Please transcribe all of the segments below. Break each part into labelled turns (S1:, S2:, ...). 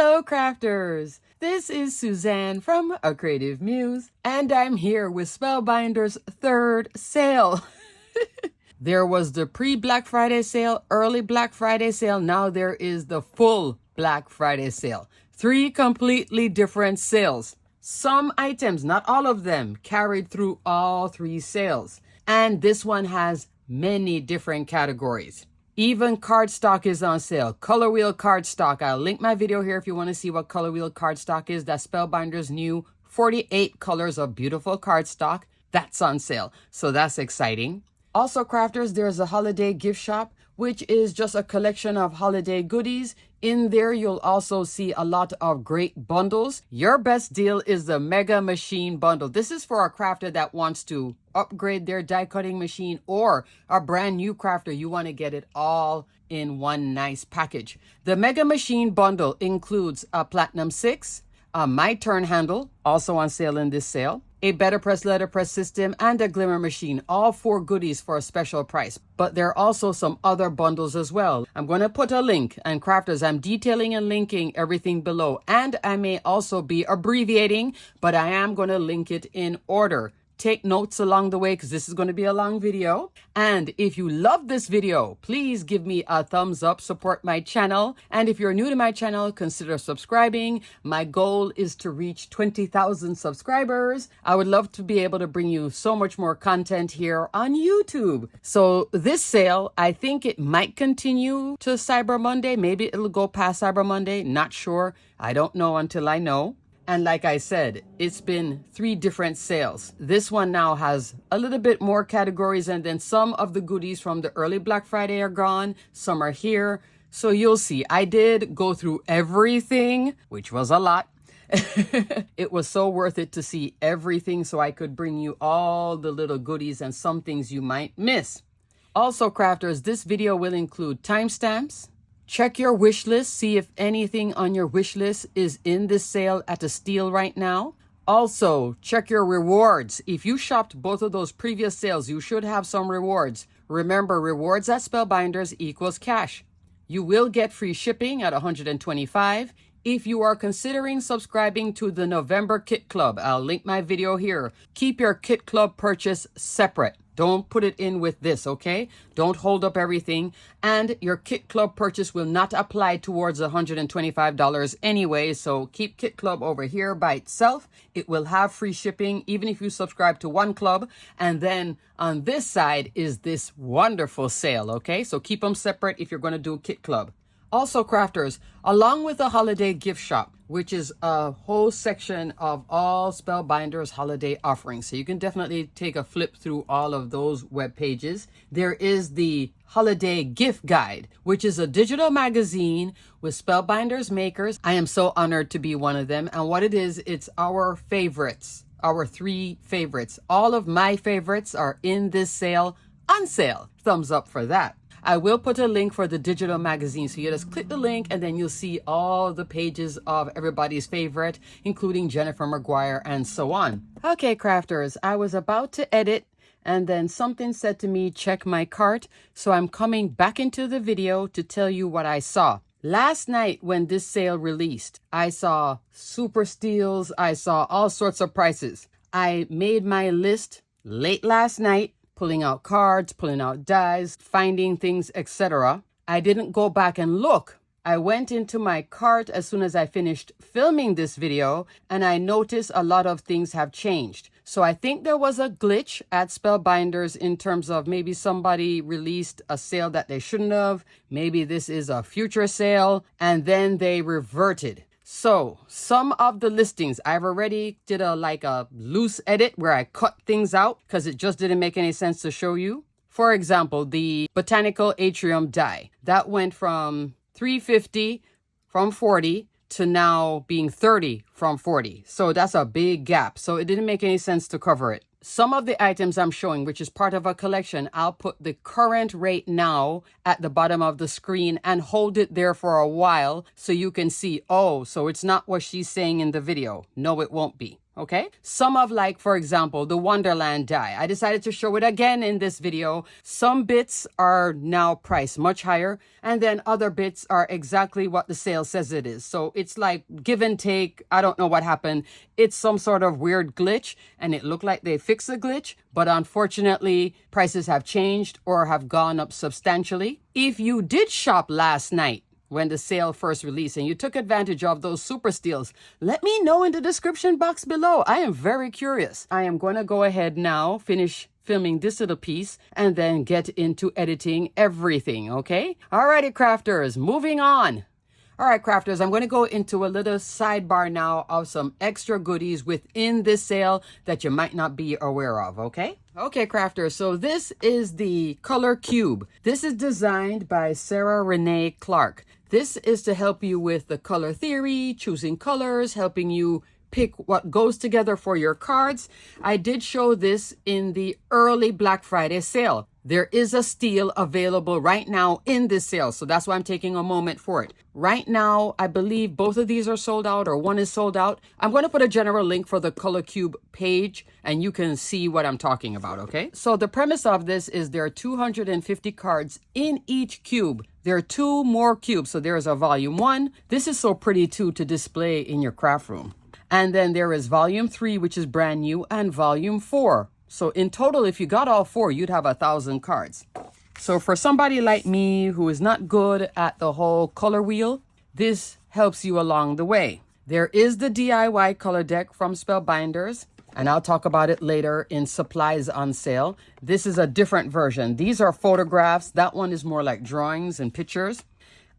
S1: Hello, crafters! This is Suzanne from A Creative Muse, and I'm here with Spellbinders' third sale. There was the pre-Black Friday sale, early Black Friday sale. Now there is the full Black Friday sale. 3 completely different sales. Some items, not all of them, carried through all 3 sales. And this one has many different categories. Even cardstock is on sale. Color Wheel cardstock. I'll link my video here if you want to see what Color Wheel cardstock is. That's Spellbinders' new 48 colors of beautiful cardstock. That's on sale. So that's exciting. Also, crafters, there's a holiday gift shop, which is just a collection of holiday goodies. In there, you'll also see a lot of great bundles. Your best deal is the Mega Machine Bundle. This is for a crafter that wants to upgrade their die cutting machine, or a brand new crafter. You want to get it all in one nice package. The Mega Machine Bundle includes a Platinum 6, a My Turn handle, also on sale in this sale, a BetterPress letterpress system, and a Glimmer machine, all 4 goodies for a special price. But there are also some other bundles as well. I'm going to put a link, and crafters, I'm detailing and linking everything below, and I may also be abbreviating, but I am going to link it in order. Take notes along the way because this is going to be a long video. And if you love this video, please give me a thumbs up, support my channel. And if you're new to my channel, consider subscribing. My goal is to reach 20,000 subscribers. I would love to be able to bring you so much more content here on YouTube. So this sale, I think it might continue to Cyber Monday. Maybe it'll go past Cyber Monday. Not sure. I don't know until I know. And like I said, it's been 3 different sales. This one now has a little bit more categories, and then some of the goodies from the early Black Friday are gone. Some are here. So you'll see. I did go through everything, which was a lot. It was so worth it to see everything so I could bring you all the little goodies and some things you might miss. Also, crafters, this video will include timestamps. Check your wish list, see if anything on your wish list is in this sale at a steal right now. Also, check your rewards. If you shopped both of those previous sales, you should have some rewards. Remember, rewards at Spellbinders equals cash. You will get free shipping at $125. If you are considering subscribing to the November Kit Club, I'll link my video here. Keep your Kit Club purchase separate. Don't put it in with this, okay? Don't hold up everything. And your Kit Club purchase will not apply towards $125 anyway, so keep Kit Club over here by itself. It will have free shipping even if you subscribe to one club. And then on this side is this wonderful sale, okay? So keep them separate if you're going to do Kit Club. Also, crafters, along with the holiday gift shop, which is a whole section of all Spellbinders holiday offerings. So you can definitely take a flip through all of those web pages. There is the holiday gift guide, which is a digital magazine with Spellbinders makers. I am so honored to be one of them. And what it is, it's our favorites, our 3 favorites. All of my favorites are in this sale, on sale. Thumbs up for that. I will put a link for the digital magazine. So you just click the link and then you'll see all the pages of everybody's favorite, including Jennifer Maguire and so on. Okay, crafters, I was about to edit and then something said to me, check my cart. So I'm coming back into the video to tell you what I saw. Last night when this sale released, I saw super steals. I saw all sorts of prices. I made my list late last night, pulling out cards, pulling out dies, finding things, etc. I didn't go back and look. I went into my cart as soon as I finished filming this video, and I noticed a lot of things have changed. So I think there was a glitch at Spellbinders in terms of maybe somebody released a sale that they shouldn't have. Maybe this is a future sale, and then they reverted. So some of the listings, I've already did a loose edit where I cut things out because it just didn't make any sense to show you. For example, the Botanical Atrium die, that went from $350 from 40 to now being 30 from 40. So that's a big gap. So it didn't make any sense to cover it. Some of the items I'm showing, which is part of a collection, I'll put the current rate now at the bottom of the screen and hold it there for a while so you can see, oh, so it's not what she's saying in the video. No, it won't be. Okay, some of, like, for example, the Wonderland die. I decided to show it again in this video. Some bits are now priced much higher, and then other bits are exactly what the sale says it is. So it's like give and take. I don't know what happened. It's some sort of weird glitch, and it looked like they fixed the glitch, but unfortunately prices have changed or have gone up substantially. If you did shop last night when the sale first released and you took advantage of those super steals, let me know in the description box below. I am very curious. I am going to go ahead now, finish filming this little piece, and then get into editing everything, okay? Alrighty, crafters, moving on. All right, crafters, I'm going to go into a little sidebar now of some extra goodies within this sale that you might not be aware of, okay? Okay, crafters, so this is the color cube. This is designed by Sarah Renee Clark. This is to help you with the color theory, choosing colors, helping you pick what goes together for your cards. I did show this in the early Black Friday sale. There is a steal available right now in this sale, so that's why I'm taking a moment for it. Right now, I believe both of these are sold out or one is sold out. I'm going to put a general link for the Color Cube page and you can see what I'm talking about, okay? So the premise of this is there are 250 cards in each cube. There are 2 more cubes, so there is a volume 1. This is so pretty too to display in your craft room. And then there is volume 3, which is brand new, and volume 4. So in total, if you got all 4, you'd have 1,000 cards. So for somebody like me who is not good at the whole color wheel, this helps you along the way. There is the DIY color deck from Spellbinders, and I'll talk about it later in supplies on sale. This is a different version. These are photographs. That one is more like drawings and pictures.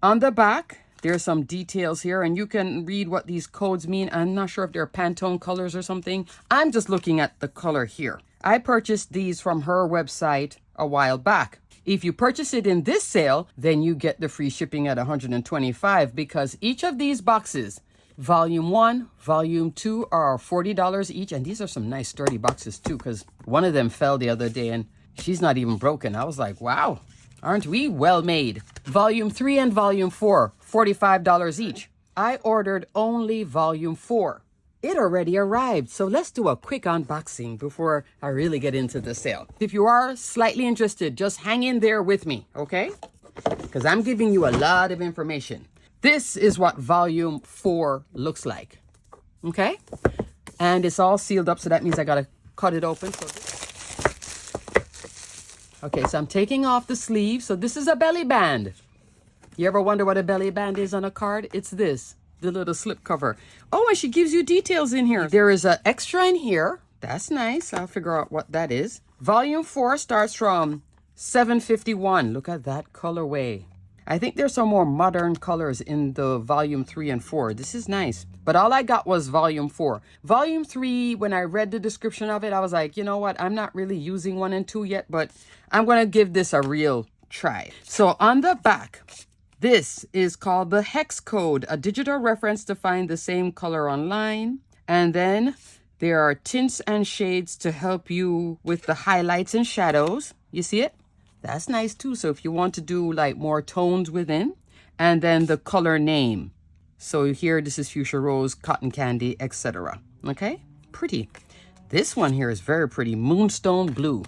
S1: On the back, there's some details here, and you can read what these codes mean. I'm not sure if they're Pantone colors or something. I'm just looking at the color here. I purchased these from her website a while back. If you purchase it in this sale, then you get the free shipping at $125 because each of these boxes, Volume 1, Volume 2 are $40 each. And these are some nice sturdy boxes too, because one of them fell the other day and she's not even broken. I was like, wow, aren't we well made? Volume 3 and Volume 4, $45 each. I ordered only Volume 4. It already arrived, so let's do a quick unboxing before I really get into the sale. If you are slightly interested, just hang in there with me, okay? Because I'm giving you a lot of information. This is what Volume 4 looks like, okay? And it's all sealed up, so that means I gotta cut it open. Okay, so I'm taking off the sleeve. So this is a belly band. You ever wonder what a belly band is on a card? It's this. The little slip cover. Oh, and she gives you details in here. There is an extra in here. That's nice. I'll figure out what that is. Volume 4 starts from $7.51. Look at that colorway. I think there's some more modern colors in the Volume 3 and 4. This is nice. But all I got was Volume 4. Volume 3, when I read the description of it, I was like, you know what? I'm not really using 1 and 2 yet, but I'm going to give this a real try. So on the back, this is called the hex code, a digital reference to find the same color online. And then there are tints and shades to help you with the highlights and shadows. You see it? That's nice too. So if you want to do like more tones within, and then the color name. So here, this is fuchsia rose, cotton candy, etc. Okay, pretty. This one here is very pretty, moonstone blue.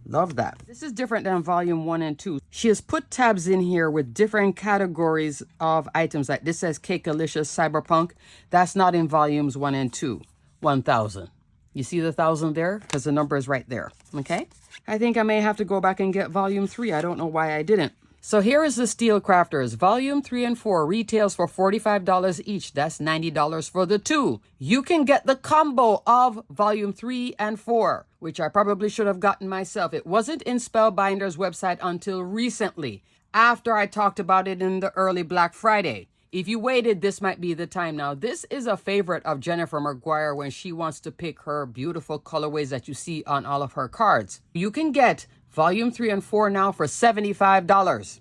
S1: Love that. This is different than Volume 1 and 2. She has put tabs in here with different categories of items. Like this says Cakealicious Cyberpunk. That's not in Volumes 1 and 2. 1,000. You see the 1,000 there? Because the number is right there. Okay. I think I may have to go back and get Volume 3. I don't know why I didn't. So here is the Steel Crafters. Volume 3 and 4 retails for $45 each. That's $90 for the 2. You can get the combo of Volume 3 and 4, which I probably should have gotten myself. It wasn't in Spellbinders' website until recently, after I talked about it in the early Black Friday. If you waited, this might be the time now. This is a favorite of Jennifer McGuire when she wants to pick her beautiful colorways that you see on all of her cards. You can get Volume 3 and 4 now for $75.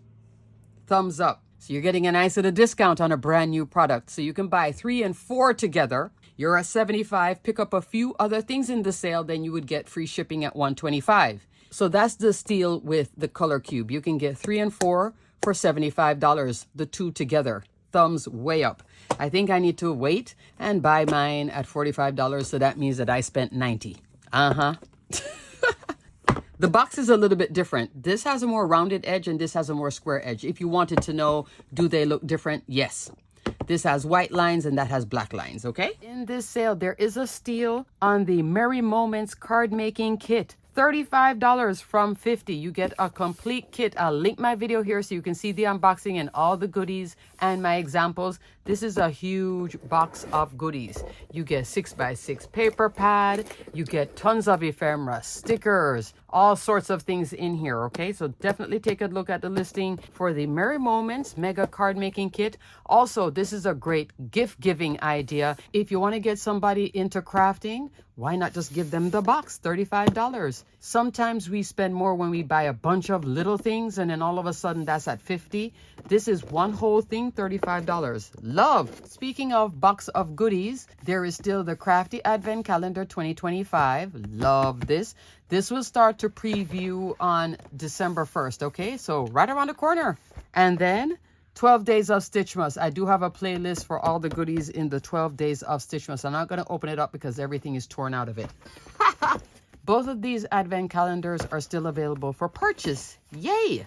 S1: Thumbs up. So you're getting a nice little discount on a brand new product. So you can buy 3 and 4 together. You're at $75. Pick up a few other things in the sale, then you would get free shipping at $125. So that's the steal with the color cube. You can get 3 and 4 for $75, the 2 together. Thumbs way up. I think I need to wait and buy mine at $45, so that means that I spent $90. The box is a little bit different. This has a more rounded edge and this has a more square edge. If you wanted to know, do they look different? Yes. This has white lines and that has black lines, okay? In this sale, there is a steal on the Merry Moments card making kit. $35 from $50. You get a complete kit. I'll link my video here so you can see the unboxing and all the goodies and my examples. This is a huge box of goodies. You get 6x6 paper pad. You get tons of ephemera, stickers, all sorts of things in here, okay? So definitely take a look at the listing for the Merry Moments Mega Card Making Kit. Also, this is a great gift giving idea. If you want to get somebody into crafting, why not just give them the box, $35? Sometimes we spend more when we buy a bunch of little things and then all of a sudden that's at $50. This is one whole thing, $35. Love. Speaking of box of goodies, there is still the Crafty Advent Calendar 2025. Love this. This will start to preview on December 1st, okay? So right around the corner. And then 12 Days of Stitchmas. I do have a playlist for all the goodies in the 12 Days of Stitchmas. I'm not going to open it up because everything is torn out of it. Both of these advent calendars are still available for purchase. Yay!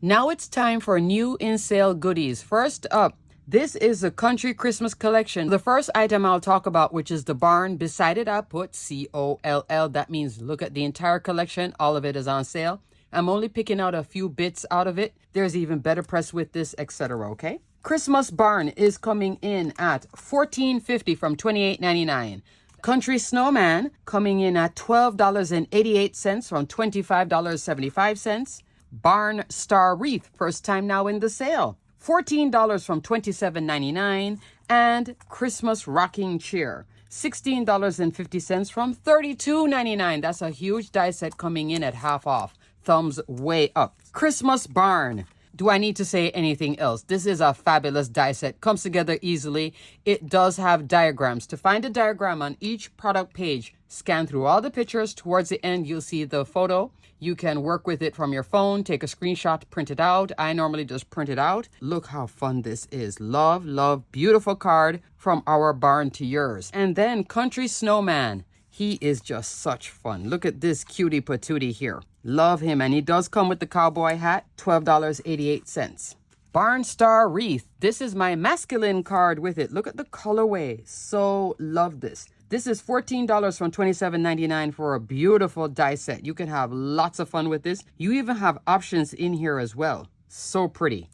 S1: Now it's time for new in sale goodies. First up, this is the Country Christmas Collection. The first item I'll talk about, which is the barn. Beside it, I put COLL. That means look at the entire collection. All of it is on sale. I'm only picking out a few bits out of it. There's even BetterPress with this, etc. Okay? Christmas Barn is coming in at $14.50 from $28.99. Country Snowman coming in at $12.88 from $25.75. Barn Star Wreath, first time now in the sale, $14 from $27.99. And Christmas Rocking Chair, $16.50 from $32.99. That's a huge die set coming in at half off. Thumbs way up. Christmas Barn. Do I need to say anything else? This is a fabulous die set. Comes together easily. It does have diagrams. To find a diagram on each product page, scan through all the pictures. Towards the end, you'll see the photo. You can work with it from your phone, take a screenshot, print it out. I normally just print it out. Look how fun this is. Love, love, beautiful card from our barn to yours. And then Country Snowman. He is just such fun. Look at this cutie patootie here. Love him. And he does come with the cowboy hat, $12.88. Barn Star Wreath. This is my masculine card with it. Look at the colorway. So love this. This is $14 from $27.99 for a beautiful die set. You can have lots of fun with this. You even have options in here as well. So pretty.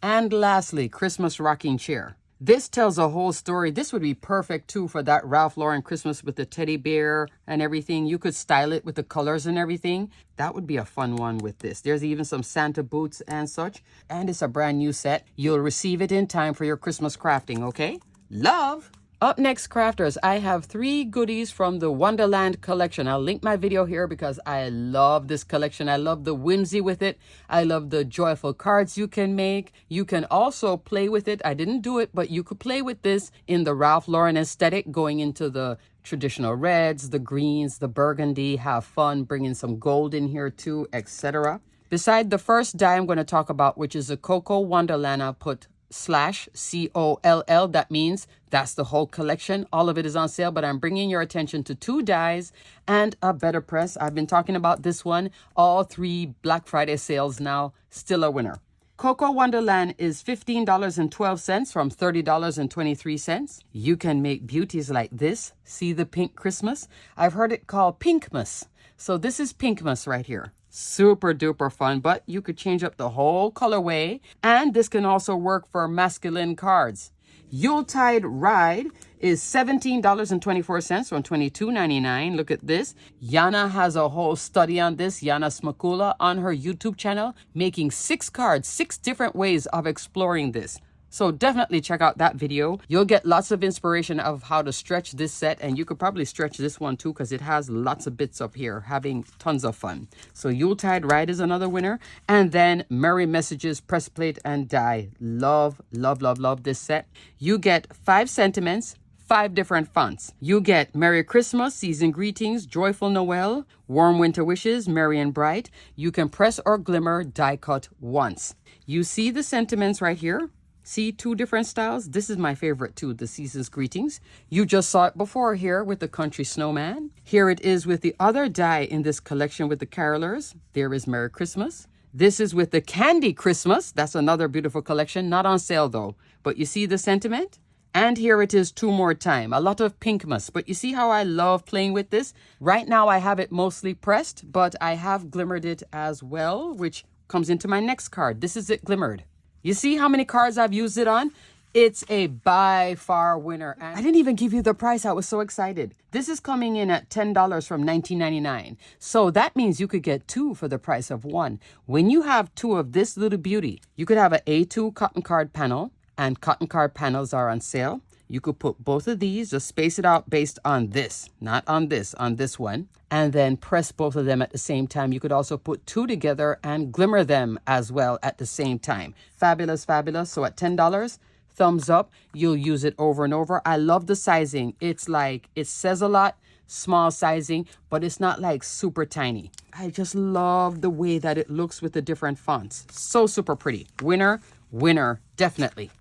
S1: And lastly, Christmas Rocking Chair. This tells a whole story. This would be perfect too for that Ralph Lauren Christmas with the teddy bear and everything. You could style it with the colors and everything. That would be a fun one with this. There's even some Santa boots and such. And it's a brand new set. You'll receive it in time for your Christmas crafting, okay? Love! Up next, crafters, I have 3 goodies from the Wonderland collection. I'll link my video here because I love this collection. I love the whimsy with it. I love the joyful cards you can make. You can also play with it. I didn't do it, but you could play with this in the Ralph Lauren aesthetic, going into the traditional reds, the greens, the burgundy. Have fun bringing some gold in here too, etc. Beside the first die I'm going to talk about, which is a Coco Wonderland, I'll put /COLL. That means that's the whole collection. All of it is on sale, but I'm bringing your attention to 2 dies and a BetterPress. I've been talking about this one. All 3 Black Friday sales now. Still a winner. Coco Wonderland is $15.12 from $30.23. You can make beauties like this. See the pink Christmas? I've heard it called Pinkmas. So this is Pinkmas right here. Super duper fun, but you could change up the whole colorway. And this can also work for masculine cards. Yuletide Ride is $17.24 from $22.99. Look at this. Yana has a whole study on this. Yana Smakula on her YouTube channel, making 6 cards, 6 different ways of exploring this. So definitely check out that video. You'll get lots of inspiration of how to stretch this set, and you could probably stretch this one too because it has lots of bits up here, having tons of fun. So Yuletide Ride is another winner. And then Merry Messages, Press Plate and Die. Love, love, love, love this set. You get 5 sentiments, 5 different fonts. You get Merry Christmas, Season Greetings, Joyful Noel, Warm Winter Wishes, Merry and Bright. You can press or glimmer die cut once. You see the sentiments right here? See 2 different styles? This is my favorite too, the Season's Greetings. You just saw it before here with the Country Snowman. Here it is with the other die in this collection with the carolers. There is Merry Christmas. This is with the Candy Christmas. That's another beautiful collection. Not on sale though. But you see the sentiment? And here it is 2 more time. A lot of pinkmas. But you see how I love playing with this? Right now I have it mostly pressed, but I have glimmered it as well, which comes into my next card. This is it glimmered. You see how many cards I've used it on? It's a by far winner. And I didn't even give you the price. I was so excited. This is coming in at $10 from $19.99. So that means you could get 2 for the price of 1. When you have 2 of this little beauty, you could have an A2 cotton card panel, and cotton card panels are on sale. You could put both of these, just space it out based on this, not on this one, and then press both of them at the same time. You could also put 2 together and glimmer them as well at the same time. Fabulous, fabulous. So at $10, thumbs up. You'll use it over and over. I love the sizing. It's like, it says a lot, small sizing, but it's not like super tiny. I just love the way that it looks with the different fonts. So super pretty. Winner, winner, definitely.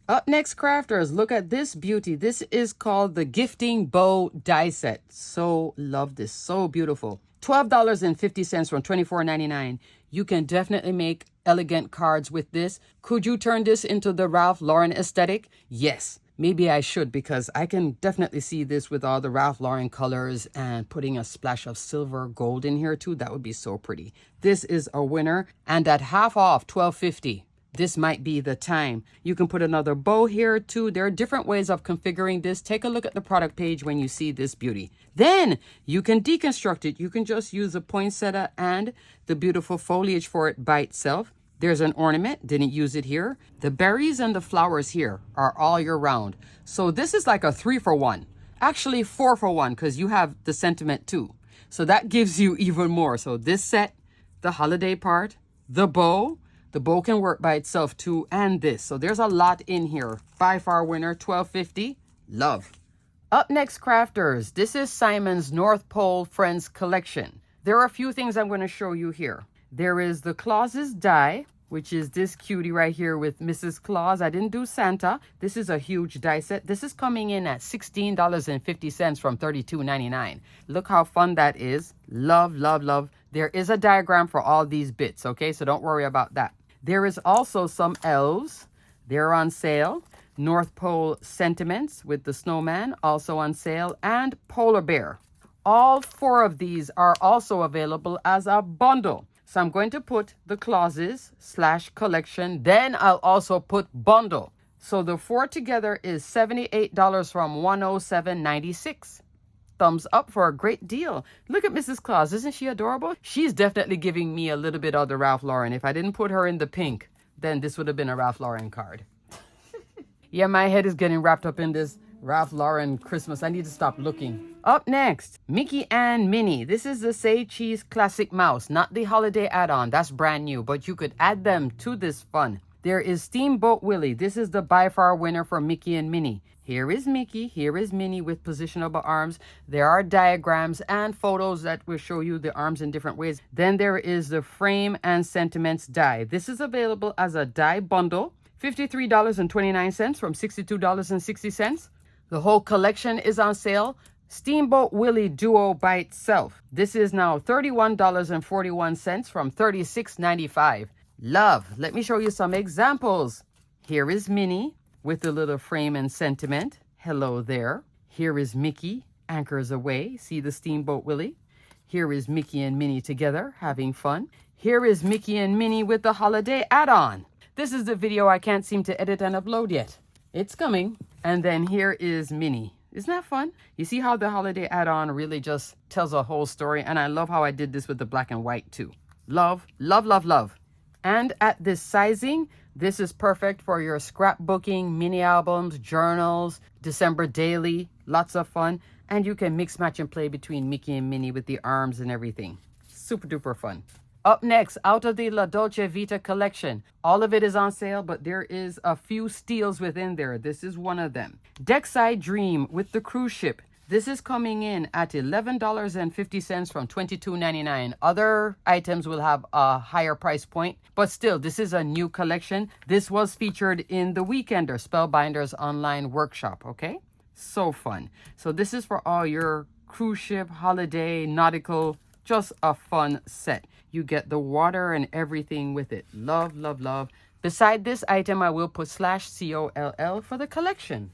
S1: Up next, crafters, look at this beauty. This is called the Gifting Bow Die Set. So love this. So beautiful. $12.50 from $24.99. You can definitely make elegant cards with this. Could you turn this into the Ralph Lauren aesthetic? Yes. Maybe I should, because I can definitely see this with all the Ralph Lauren colors and putting a splash of silver gold in here too. That would be so pretty. This is a winner, and at half off, $12.50. This might be the time. You can put another bow here too. There are different ways of configuring this. Take a look at the product page when you see this beauty. Then you can deconstruct it. You can just use a poinsettia and the beautiful foliage for it by itself. There's an ornament. Didn't use it here. The berries and the flowers here are all year round. So this is like a 3 for 1. Actually 4 for 1, because you have the sentiment too. So that gives you even more. So this set, the holiday part, the bow. The bow can work by itself too, and this. So there's a lot in here. By far winner, $12.50. Love. Up next, crafters. This is Simon's North Pole Friends collection. There are a few things I'm going to show you here. There is the Claus's die, which is this cutie right here with Mrs. Claus. I didn't do Santa. This is a huge die set. This is coming in at $16.50 from $32.99. Look how fun that is. Love, love, love. There is a diagram for all these bits, okay? So don't worry about that. There is also some elves. They're on sale. North Pole sentiments with the snowman, also on sale, and polar bear. All 4 of these are also available as a bundle. So I'm going to put the clauses / collection. Then I'll also put bundle. So the 4 together is $78 from $107.96. Thumbs up for a great deal. Look at Mrs. Claus. Isn't she adorable? She's definitely giving me a little bit of the Ralph Lauren. If I didn't put her in the pink, then this would have been a Ralph Lauren card. Yeah, my head is getting wrapped up in this Ralph Lauren Christmas. I need to stop looking. Up next, Mickey and Minnie. This is the Say Cheese Classic Mouse, not the holiday add-on. That's brand new, but you could add them to this fun. There is Steamboat Willie. This is the by far winner for Mickey and Minnie. Here is Mickey, here is Minnie with positionable arms. There are diagrams and photos that will show you the arms in different ways. Then there is the frame and sentiments die. This is available as a die bundle, $53.29 from $62.60. The whole collection is on sale. Steamboat Willie Duo by itself. This is now $31.41 from $36.95. Love. Let me show you some examples. Here is Minnie with the little frame and sentiment. Hello there. Here is Mickey, anchors away. See the Steamboat Willie. Here is Mickey and Minnie together, having fun. Here is Mickey and Minnie with the holiday add-on. This is the video I can't seem to edit and upload yet. It's coming. And then here is Minnie. Isn't that fun? You see how the holiday add-on really just tells a whole story? And I love how I did this with the black and white too. Love, love, love, love. And at this sizing, this is perfect for your scrapbooking, mini albums, journals, December daily, lots of fun. And you can mix, match, and play between Mickey and Minnie with the arms and everything. Super duper fun. Up next, out of the La Dolce Vita collection. All of it is on sale, but there is a few steals within there. This is one of them. Deckside Dream with the cruise ship. This is coming in at $11.50 from $22.99. Other items will have a higher price point, but still, this is a new collection. This was featured in the Weekender Spellbinders online workshop, okay? So fun. So this is for all your cruise ship, holiday, nautical, just a fun set. You get the water and everything with it. Love, love, love. Beside this item, I will put /COLL for the collection.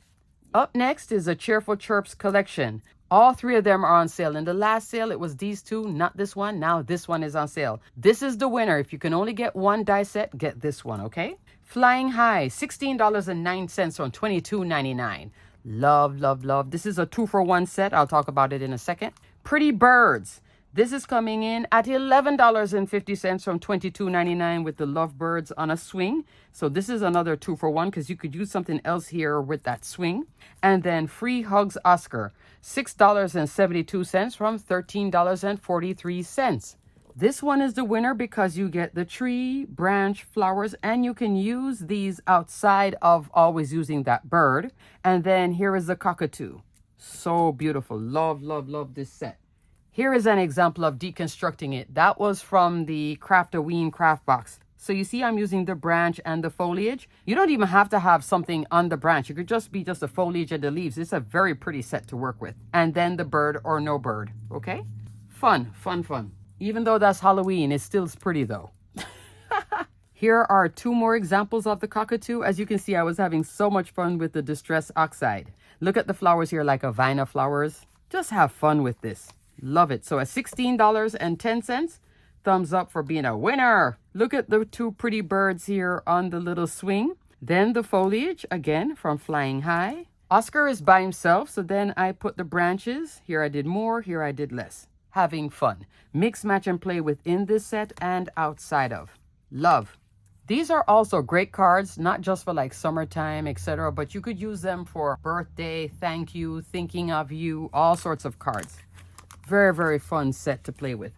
S1: Up next is a Cheerful Chirps collection. All three of them are on sale. In the last sale, it was these two, not this one. Now this one is on sale. This is the winner. If you can only get one die set, get this one, okay? Flying High, $16.09 from $22.99. Love, love, love. This is a 2-for-1 set. I'll talk about it in a second. Pretty Birds. This is coming in at $11.50 from $22.99 with the lovebirds on a swing. So this is another 2-for-1 because you could use something else here with that swing. And then Free Hugs Oscar, $6.72 from $13.43. This one is the winner because you get the tree, branch, flowers, and you can use these outside of always using that bird. And then here is the cockatoo. So beautiful. Love, love, love this set. Here is an example of deconstructing it. That was from the Craft-A-Ween craft box. So you see I'm using the branch and the foliage. You don't even have to have something on the branch. It could just be just the foliage and the leaves. It's a very pretty set to work with. And then the bird or no bird, okay? Fun, fun, fun. Even though that's Halloween, it still is pretty though. Here are two more examples of the cockatoo. As you can see, I was having so much fun with the Distress Oxide. Look at the flowers here like a vine of flowers. Just have fun with this. Love it. So at $16.10, thumbs up for being a winner. Look at the two pretty birds here on the little swing. Then the foliage, again, from Flying High. Oscar is by himself, so then I put the branches. Here I did more, here I did less. Having fun. Mix, match, and play within this set and outside of. Love. These are also great cards, not just for like summertime, etc., but you could use them for birthday, thank you, thinking of you, all sorts of cards. Very, very fun set to play with.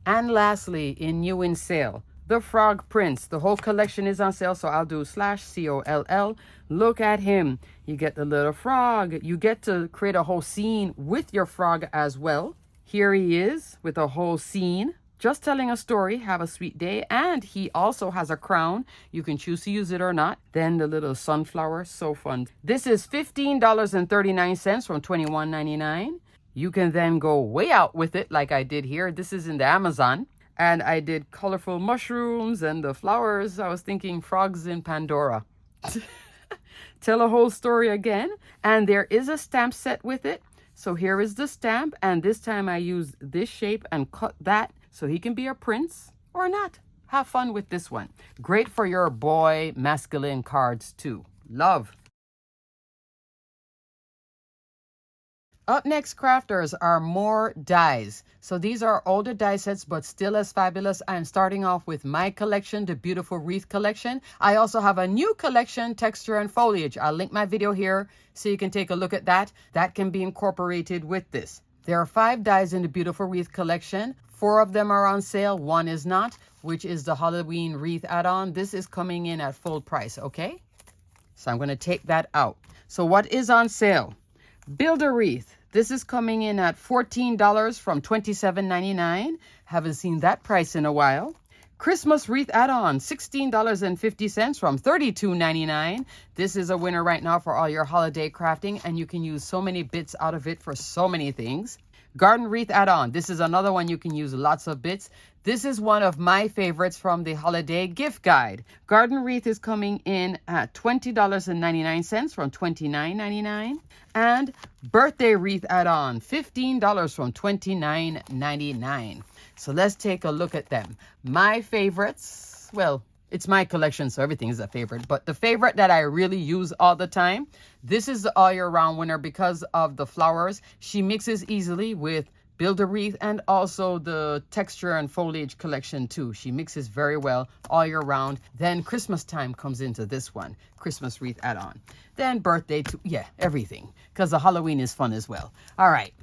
S1: And lastly, in new in sale, the Frog Prince. The whole collection is on sale, so I'll do /COLL. Look at him. You get the little frog. You get to create a whole scene with your frog as well. Here he is with a whole scene. Just telling a story, have a sweet day. And he also has a crown. You can choose to use it or not. Then the little sunflower, so fun. This is $15.39 from $21.99. You can then go way out with it like I did here. This is in the Amazon. And I did colorful mushrooms and the flowers. I was thinking frogs in Pandora. Tell a whole story again. And there is a stamp set with it. So here is the stamp. And this time I used this shape and cut that so he can be a prince or not. Have fun with this one. Great for your boy masculine cards too. Love. Up next, crafters, are more dies. So these are older die sets, but still as fabulous. I'm starting off with my collection, the Beautiful Wreath collection. I also have a new collection, Texture and Foliage. I'll link my video here so you can take a look at that. That can be incorporated with this. There are 5 dies in the Beautiful Wreath collection. 4 of them are on sale. 1 is not, which is the Halloween Wreath add-on. This is coming in at full price, okay? So I'm going to take that out. So what is on sale? Build a Wreath. This is coming in at $14 from $27.99. Haven't seen that price in a while. Christmas Wreath add-on, $16.50 from $32.99. This is a winner right now for all your holiday crafting, and you can use so many bits out of it for so many things. Garden Wreath add-on. This is another one you can use lots of bits. This is one of my favorites from the holiday gift guide. Garden Wreath is coming in at $20.99 from $29.99. And Birthday Wreath add-on, $15 from $29.99. So let's take a look at them. My favorites, well, it's my collection, so everything is a favorite. But the favorite that I really use all the time, this is the all year round winner because of the flowers. She mixes easily with Build a Wreath and also the Texture and Foliage collection too. She mixes very well all year round. Then Christmas time comes into this one, Christmas Wreath add-on. Then birthday too, yeah, everything. Because the Halloween is fun as well. All right.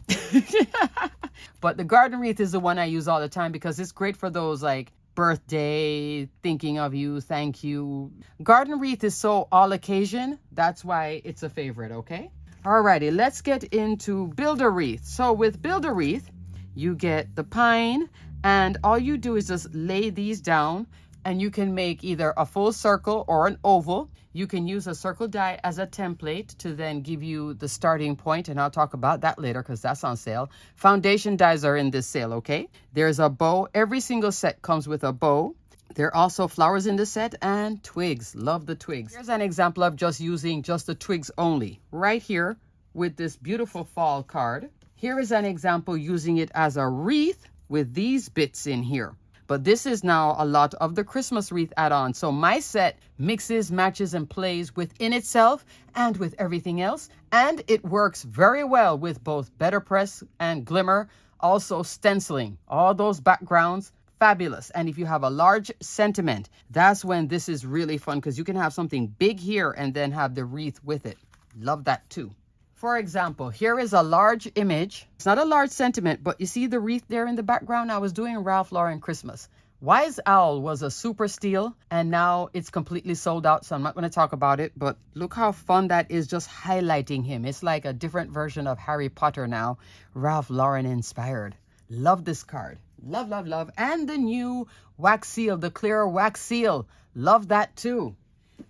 S1: But the Garden Wreath is the one I use all the time because it's great for those like birthday, thinking of you, thank you. Garden wreath is so all occasion. That's why it's a favorite, okay? Alrighty, let's get into builder wreath. So with builder wreath, you get the pine, and all you do is just lay these down, and you can make either a full circle or an oval. You can use a circle die as a template to then give you the starting point, and I'll talk about that later because that's on sale. Foundation dies are in this sale, okay? There's a bow. Every single set comes with a bow. There are also flowers in the set and twigs. Love the twigs. Here's an example of just using just the twigs only. Right here with this beautiful fall card. Here is an example using it as a wreath with these bits in here. But this is now a lot of the Christmas wreath add-on. So my set mixes, matches, and plays within itself and with everything else. And it works very well with both BetterPress and Glimmer. Also stenciling. All those backgrounds, fabulous. And if you have a large sentiment, that's when this is really fun because you can have something big here and then have the wreath with it. Love that too. For example, here is a large image. It's not a large sentiment, but you see the wreath there in the background? I was doing Ralph Lauren Christmas. Wise Owl was a super steal, and now it's completely sold out, so I'm not going to talk about it, but look how fun that is just highlighting him. It's like a different version of Harry Potter now, Ralph Lauren inspired. Love this card. Love, love, love. And the new wax seal, the clear wax seal. Love that too.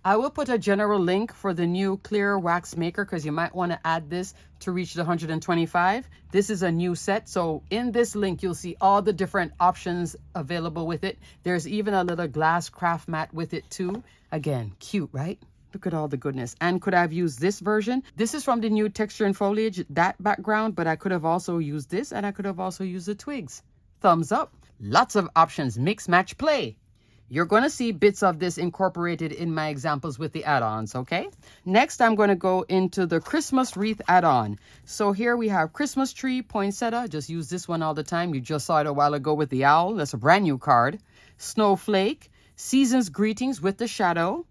S1: I will put a general link for the new clear wax maker because you might want to add this to reach the 125. This is a new set. So in this link, you'll see all the different options available with it. There's even a little glass craft mat with it too. Again, cute, right? Look at all the goodness. And could I have used this version? This is from the new texture and foliage, that background, but I could have also used this and I could have also used the twigs. Thumbs up. Lots of options. Mix, match, play. You're going to see bits of this incorporated in my examples with the add-ons, okay? Next, I'm going to go into the Christmas wreath add-on. So here we have Christmas tree poinsettia. Just use this one all the time. You just saw it a while ago with the owl. That's a brand new card. Snowflake, season's greetings with the shadow,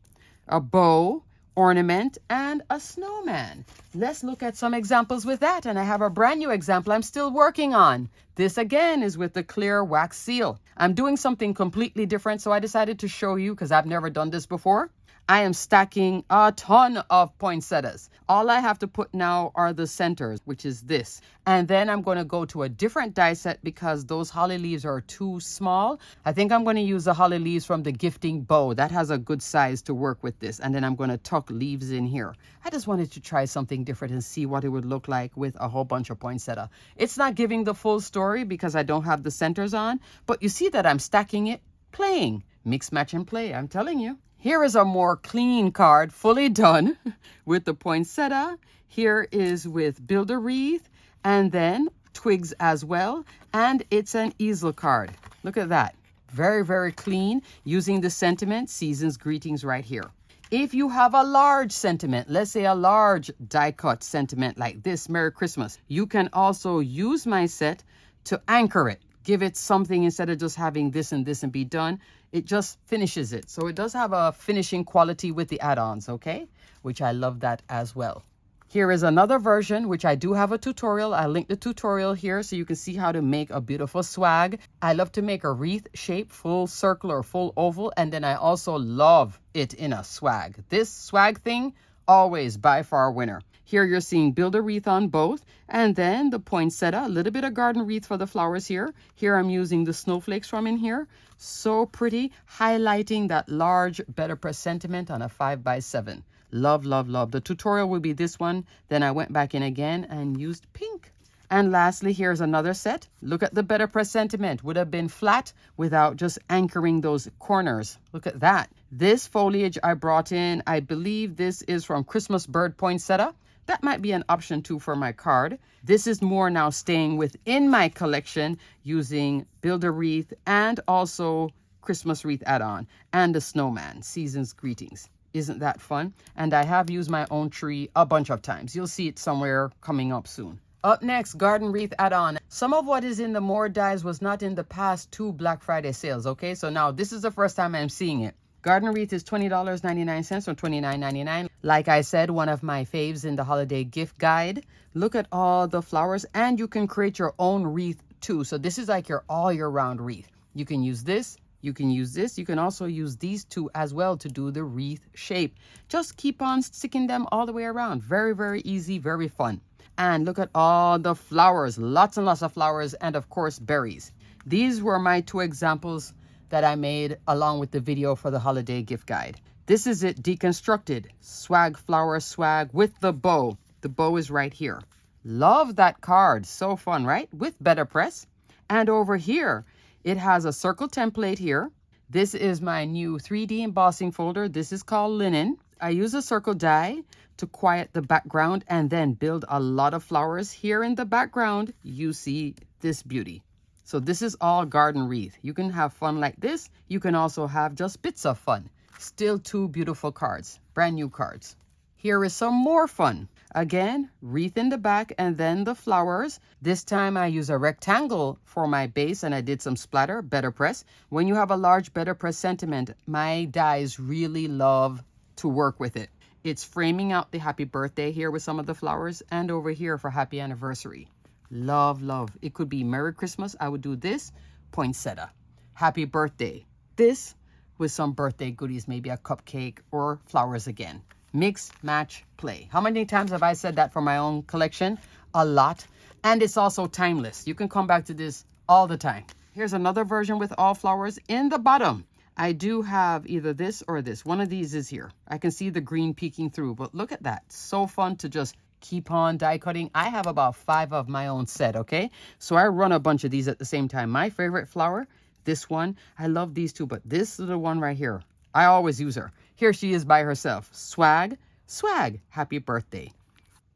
S1: a bow, ornament, and a snowman. Let's look at some examples with that. And I have a brand new example I'm still working on. This again is with the clear wax seal. I'm doing something completely different, so I decided to show you because I've never done this before. I am stacking a ton of poinsettias. All I have to put now are the centers, which is this. And then I'm going to go to a different die set because those holly leaves are too small. I think I'm going to use the holly leaves from the gifting bow. That has a good size to work with this. And then I'm going to tuck leaves in here. I just wanted to try something different and see what it would look like with a whole bunch of poinsettia. It's not giving the full story because I don't have the centers on, but you see that I'm stacking it, playing. Mix, match, and play, I'm telling you. Here is a more clean card, fully done with the poinsettia. Here is with builder wreath and then twigs as well. And it's an easel card. Look at that. Very, very clean using the sentiment, season's greetings right here. If you have a large sentiment, let's say a large die cut sentiment like this, Merry Christmas, you can also use my set to anchor it. Give it something instead of just having this and be done. It just finishes it. So it does have a finishing quality with the add-ons, okay? Which I love that as well. Here is another version, which I do have a tutorial. I'll link the tutorial here so you can see how to make a beautiful swag. I love to make a wreath shape, full circle or full oval. And then I also love it in a swag. This swag thing, always by far winner. Here you're seeing build a wreath on both, and then the poinsettia, a little bit of garden wreath for the flowers here. Here I'm using the snowflakes from in here. So pretty, highlighting that large BetterPress sentiment on a 5x7. Love, love, love. The tutorial will be this one. Then I went back in again and used pink. And lastly, here's another set. Look at the BetterPress sentiment. Would have been flat without just anchoring those corners. Look at that. This foliage I brought in, I believe this is from Christmas Bird Poinsettia. That might be an option too for my card. This is more now staying within my collection using build a wreath and also Christmas wreath add-on and the snowman, season's greetings. Isn't that fun? And I have used my own tree a bunch of times. You'll see it somewhere coming up soon. Up next, garden wreath add-on. Some of what is in the more dies was not in the past 2 Black Friday sales, okay? So now this is the first time I'm seeing it. Garden wreath is $20.99 or $29.99. Like I said, one of my faves in the holiday gift guide. Look at all the flowers, and you can create your own wreath too. So this is like your all year round wreath. You can use this You can use this. You can also use these two as well to do the wreath shape. Just keep on sticking them all the way around. Very, very easy, very fun. And look at all the flowers, lots and lots of flowers, and of course berries. These were my 2 examples that I made along with the video for the holiday gift guide. This is it deconstructed. Swag flower swag with the bow. The bow is right here. Love that card. So fun, right? With BetterPress. And over here, it has a circle template here. This is my new 3D embossing folder. This is called Linen. I use a circle die to quiet the background and then build a lot of flowers. Here in the background, you see this beauty. So this is all garden wreath. You can have fun like this. You can also have just bits of fun. Still 2 beautiful cards, brand new cards. Here is some more fun. Again, wreath in the back and then the flowers. This time I use a rectangle for my base and I did some splatter, BetterPress. When you have a large BetterPress sentiment, my dies really love to work with it. It's framing out the happy birthday here with some of the flowers and over here for happy anniversary. Love, love. It could be Merry Christmas. I would do this, poinsettia. Happy birthday. This with some birthday goodies, maybe a cupcake or flowers again. Mix, match, play. How many times have I said that for my own collection? A lot. And it's also timeless. You can come back to this all the time. Here's another version with all flowers in the bottom. I do have either this or this. One of these is here. I can see the green peeking through, but look at that. So fun to just keep on die cutting. I have about 5 of my own set, okay? So I run a bunch of these at the same time. My favorite flower, this one. I love these 2, but this is the one right here. I always use her. Here she is by herself. Swag, swag, happy birthday.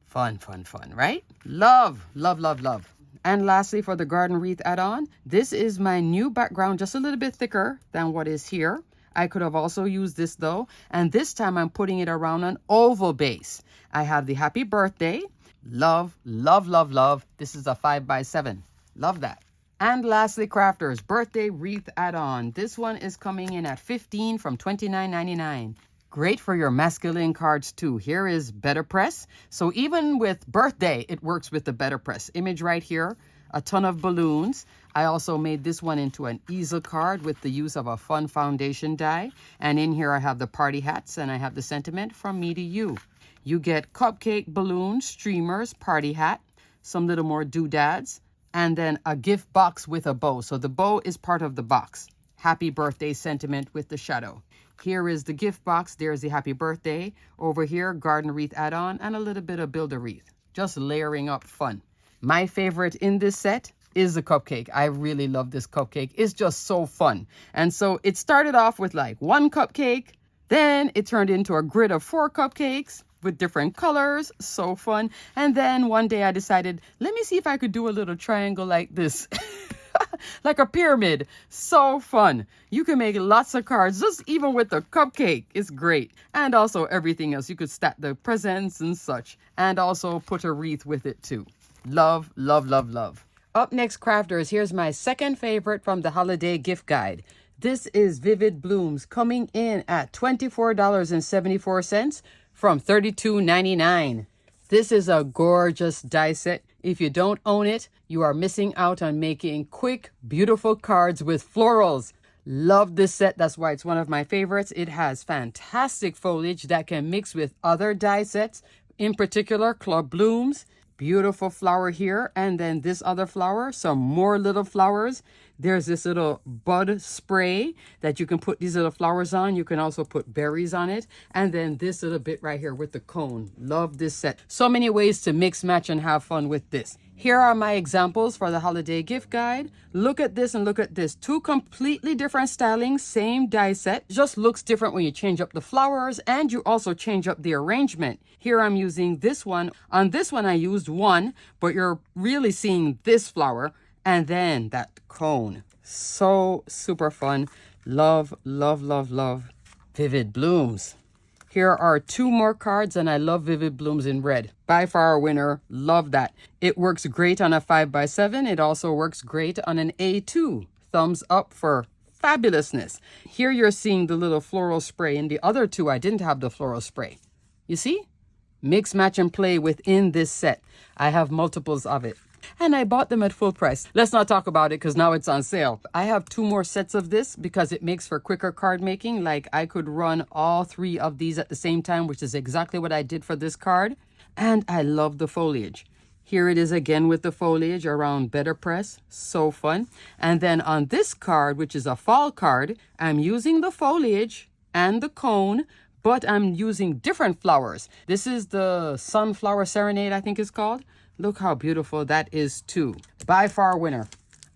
S1: Fun, fun, fun, right? Love, love, love, love. And lastly, for the garden wreath add-on, this is my new background, just a little bit thicker than what is here. I could have also used this though. And this time I'm putting it around an oval base. I have the happy birthday. Love, love, love, love. This is a 5x7. Love that. And lastly, crafters, birthday wreath add-on. This one is coming in at $15 from $29.99. Great for your masculine cards too. Here is BetterPress. So even with birthday, it works with the BetterPress. Image right here, a ton of balloons. I also made this one into an easel card with the use of a fun foundation die. And in here I have the party hats and I have the sentiment from me to you. You get cupcake, balloons, streamers, party hat, some little more doodads, and then a gift box with a bow. So the bow is part of the box. Happy birthday sentiment with the shadow. Here is the gift box. There's the happy birthday. Over here, garden wreath add-on and a little bit of build a wreath. Just layering up fun. My favorite in this set is the cupcake. I really love this cupcake. It's just so fun. And so it started off with like 1 cupcake. Then it turned into a grid of 4 cupcakes with different colors. So fun. And then one day I decided, let me see if I could do a little triangle like this. Like a pyramid. So fun. You can make lots of cards just even with the cupcake. It's great. And also everything else. You could stack the presents and such. And also put a wreath with it too. Love, love, love, love. Up next, crafters, here's my second favorite from the holiday gift guide. This is Vivid Blooms coming in at $24.74 from $32.99. This is a gorgeous die set. If you don't own it, you are missing out on making quick, beautiful cards with florals. Love this set. That's why it's one of my favorites. It has fantastic foliage that can mix with other die sets, in particular Club Blooms. Beautiful flower here. And then this other flower, some more little flowers. There's this little bud spray that you can put these little flowers on. You can also put berries on it. And then this little bit right here with the cone. Love this set. So many ways to mix, match, and have fun with this. Here are my examples for the holiday gift guide. Look at this and look at this. 2 completely different stylings, same die set. Just looks different when you change up the flowers and you also change up the arrangement. Here I'm using this one. On this one I used 1, but you're really seeing this flower and then that cone. So super fun. Love, love, love, love. Vivid Blooms. Here are 2 more cards and I love Vivid Blooms in red. By far a winner. Love that. It works great on a 5x7. It also works great on an A2. Thumbs up for fabulousness. Here you're seeing the little floral spray. In the other 2, I didn't have the floral spray. You see? Mix, match, and play within this set. I have multiples of it. And I bought them at full price. Let's not talk about it because now it's on sale. I have 2 more sets of this because it makes for quicker card making. Like I could run all 3 of these at the same time, which is exactly what I did for this card. And I love the foliage. Here it is again with the foliage around BetterPress. So fun. And then on this card, which is a fall card, I'm using the foliage and the cone, but I'm using different flowers. This is the Sunflower Serenade, I think it's called. Look how beautiful that is too. By far winner.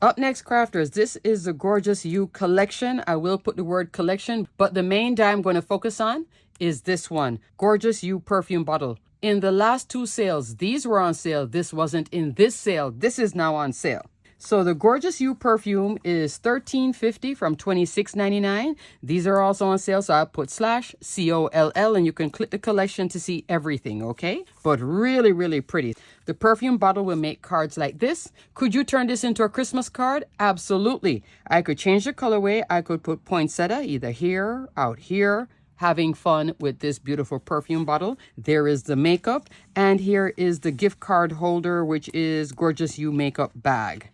S1: Up next, crafters, this is the Gorgeous You collection. I will put the word collection, but the main die I'm going to focus on is this one, Gorgeous You perfume bottle. In the last 2 sales, these were on sale. This wasn't in this sale. This is now on sale. So the Gorgeous You perfume is $13.50 from $26.99. These are also on sale, so I'll put /COLL and you can click the collection to see everything, okay? But really, really pretty. The perfume bottle will make cards like this. Could you turn this into a Christmas card? Absolutely. I could change the colorway. I could put poinsettia either here, out here, having fun with this beautiful perfume bottle. There is the makeup, and here is the gift card holder, which is Gorgeous You makeup bag.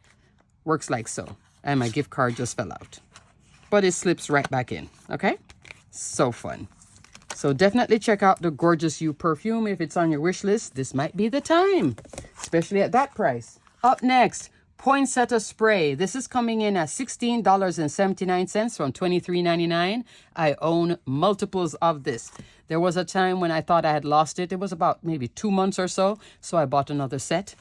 S1: Works like so. And my gift card just fell out. But it slips right back in, okay? So fun. So definitely check out the Gorgeous You perfume. If it's on your wish list, this might be the time, especially at that price. Up next, poinsettia spray. This is coming in at $16.79 from $23.99. I own multiples of this. There was a time when I thought I had lost it. It was about maybe 2 months or so. So I bought another set.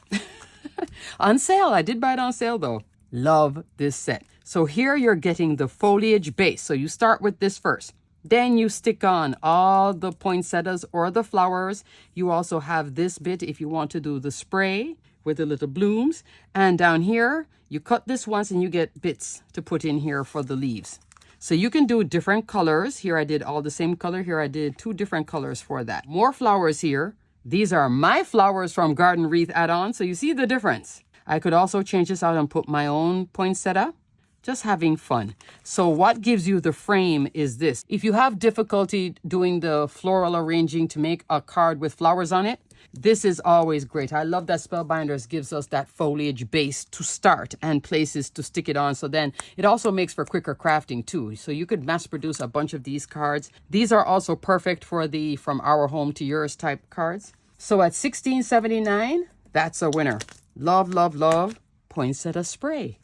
S1: On sale. I did buy it on sale though. Love this set. So here you're getting the foliage base. So you start with this first. Then you stick on all the poinsettias or the flowers. You also have this bit if you want to do the spray with the little blooms. And down here, you cut this once and you get bits to put in here for the leaves. So you can do different colors. Here I did all the same color. Here I did 2 different colors for that. More flowers here. These are my flowers from Garden Wreath add-on. So you see the difference. I could also change this out and put my own poinsettia. Just having fun. So what gives you the frame is this. If you have difficulty doing the floral arranging to make a card with flowers on it, this is always great. I love that Spellbinders gives us that foliage base to start and places to stick it on. So then it also makes for quicker crafting too. So you could mass produce a bunch of these cards. These are also perfect for the from our home to yours type cards. So at $16.79, that's a winner. Love, love, love poinsettia spray.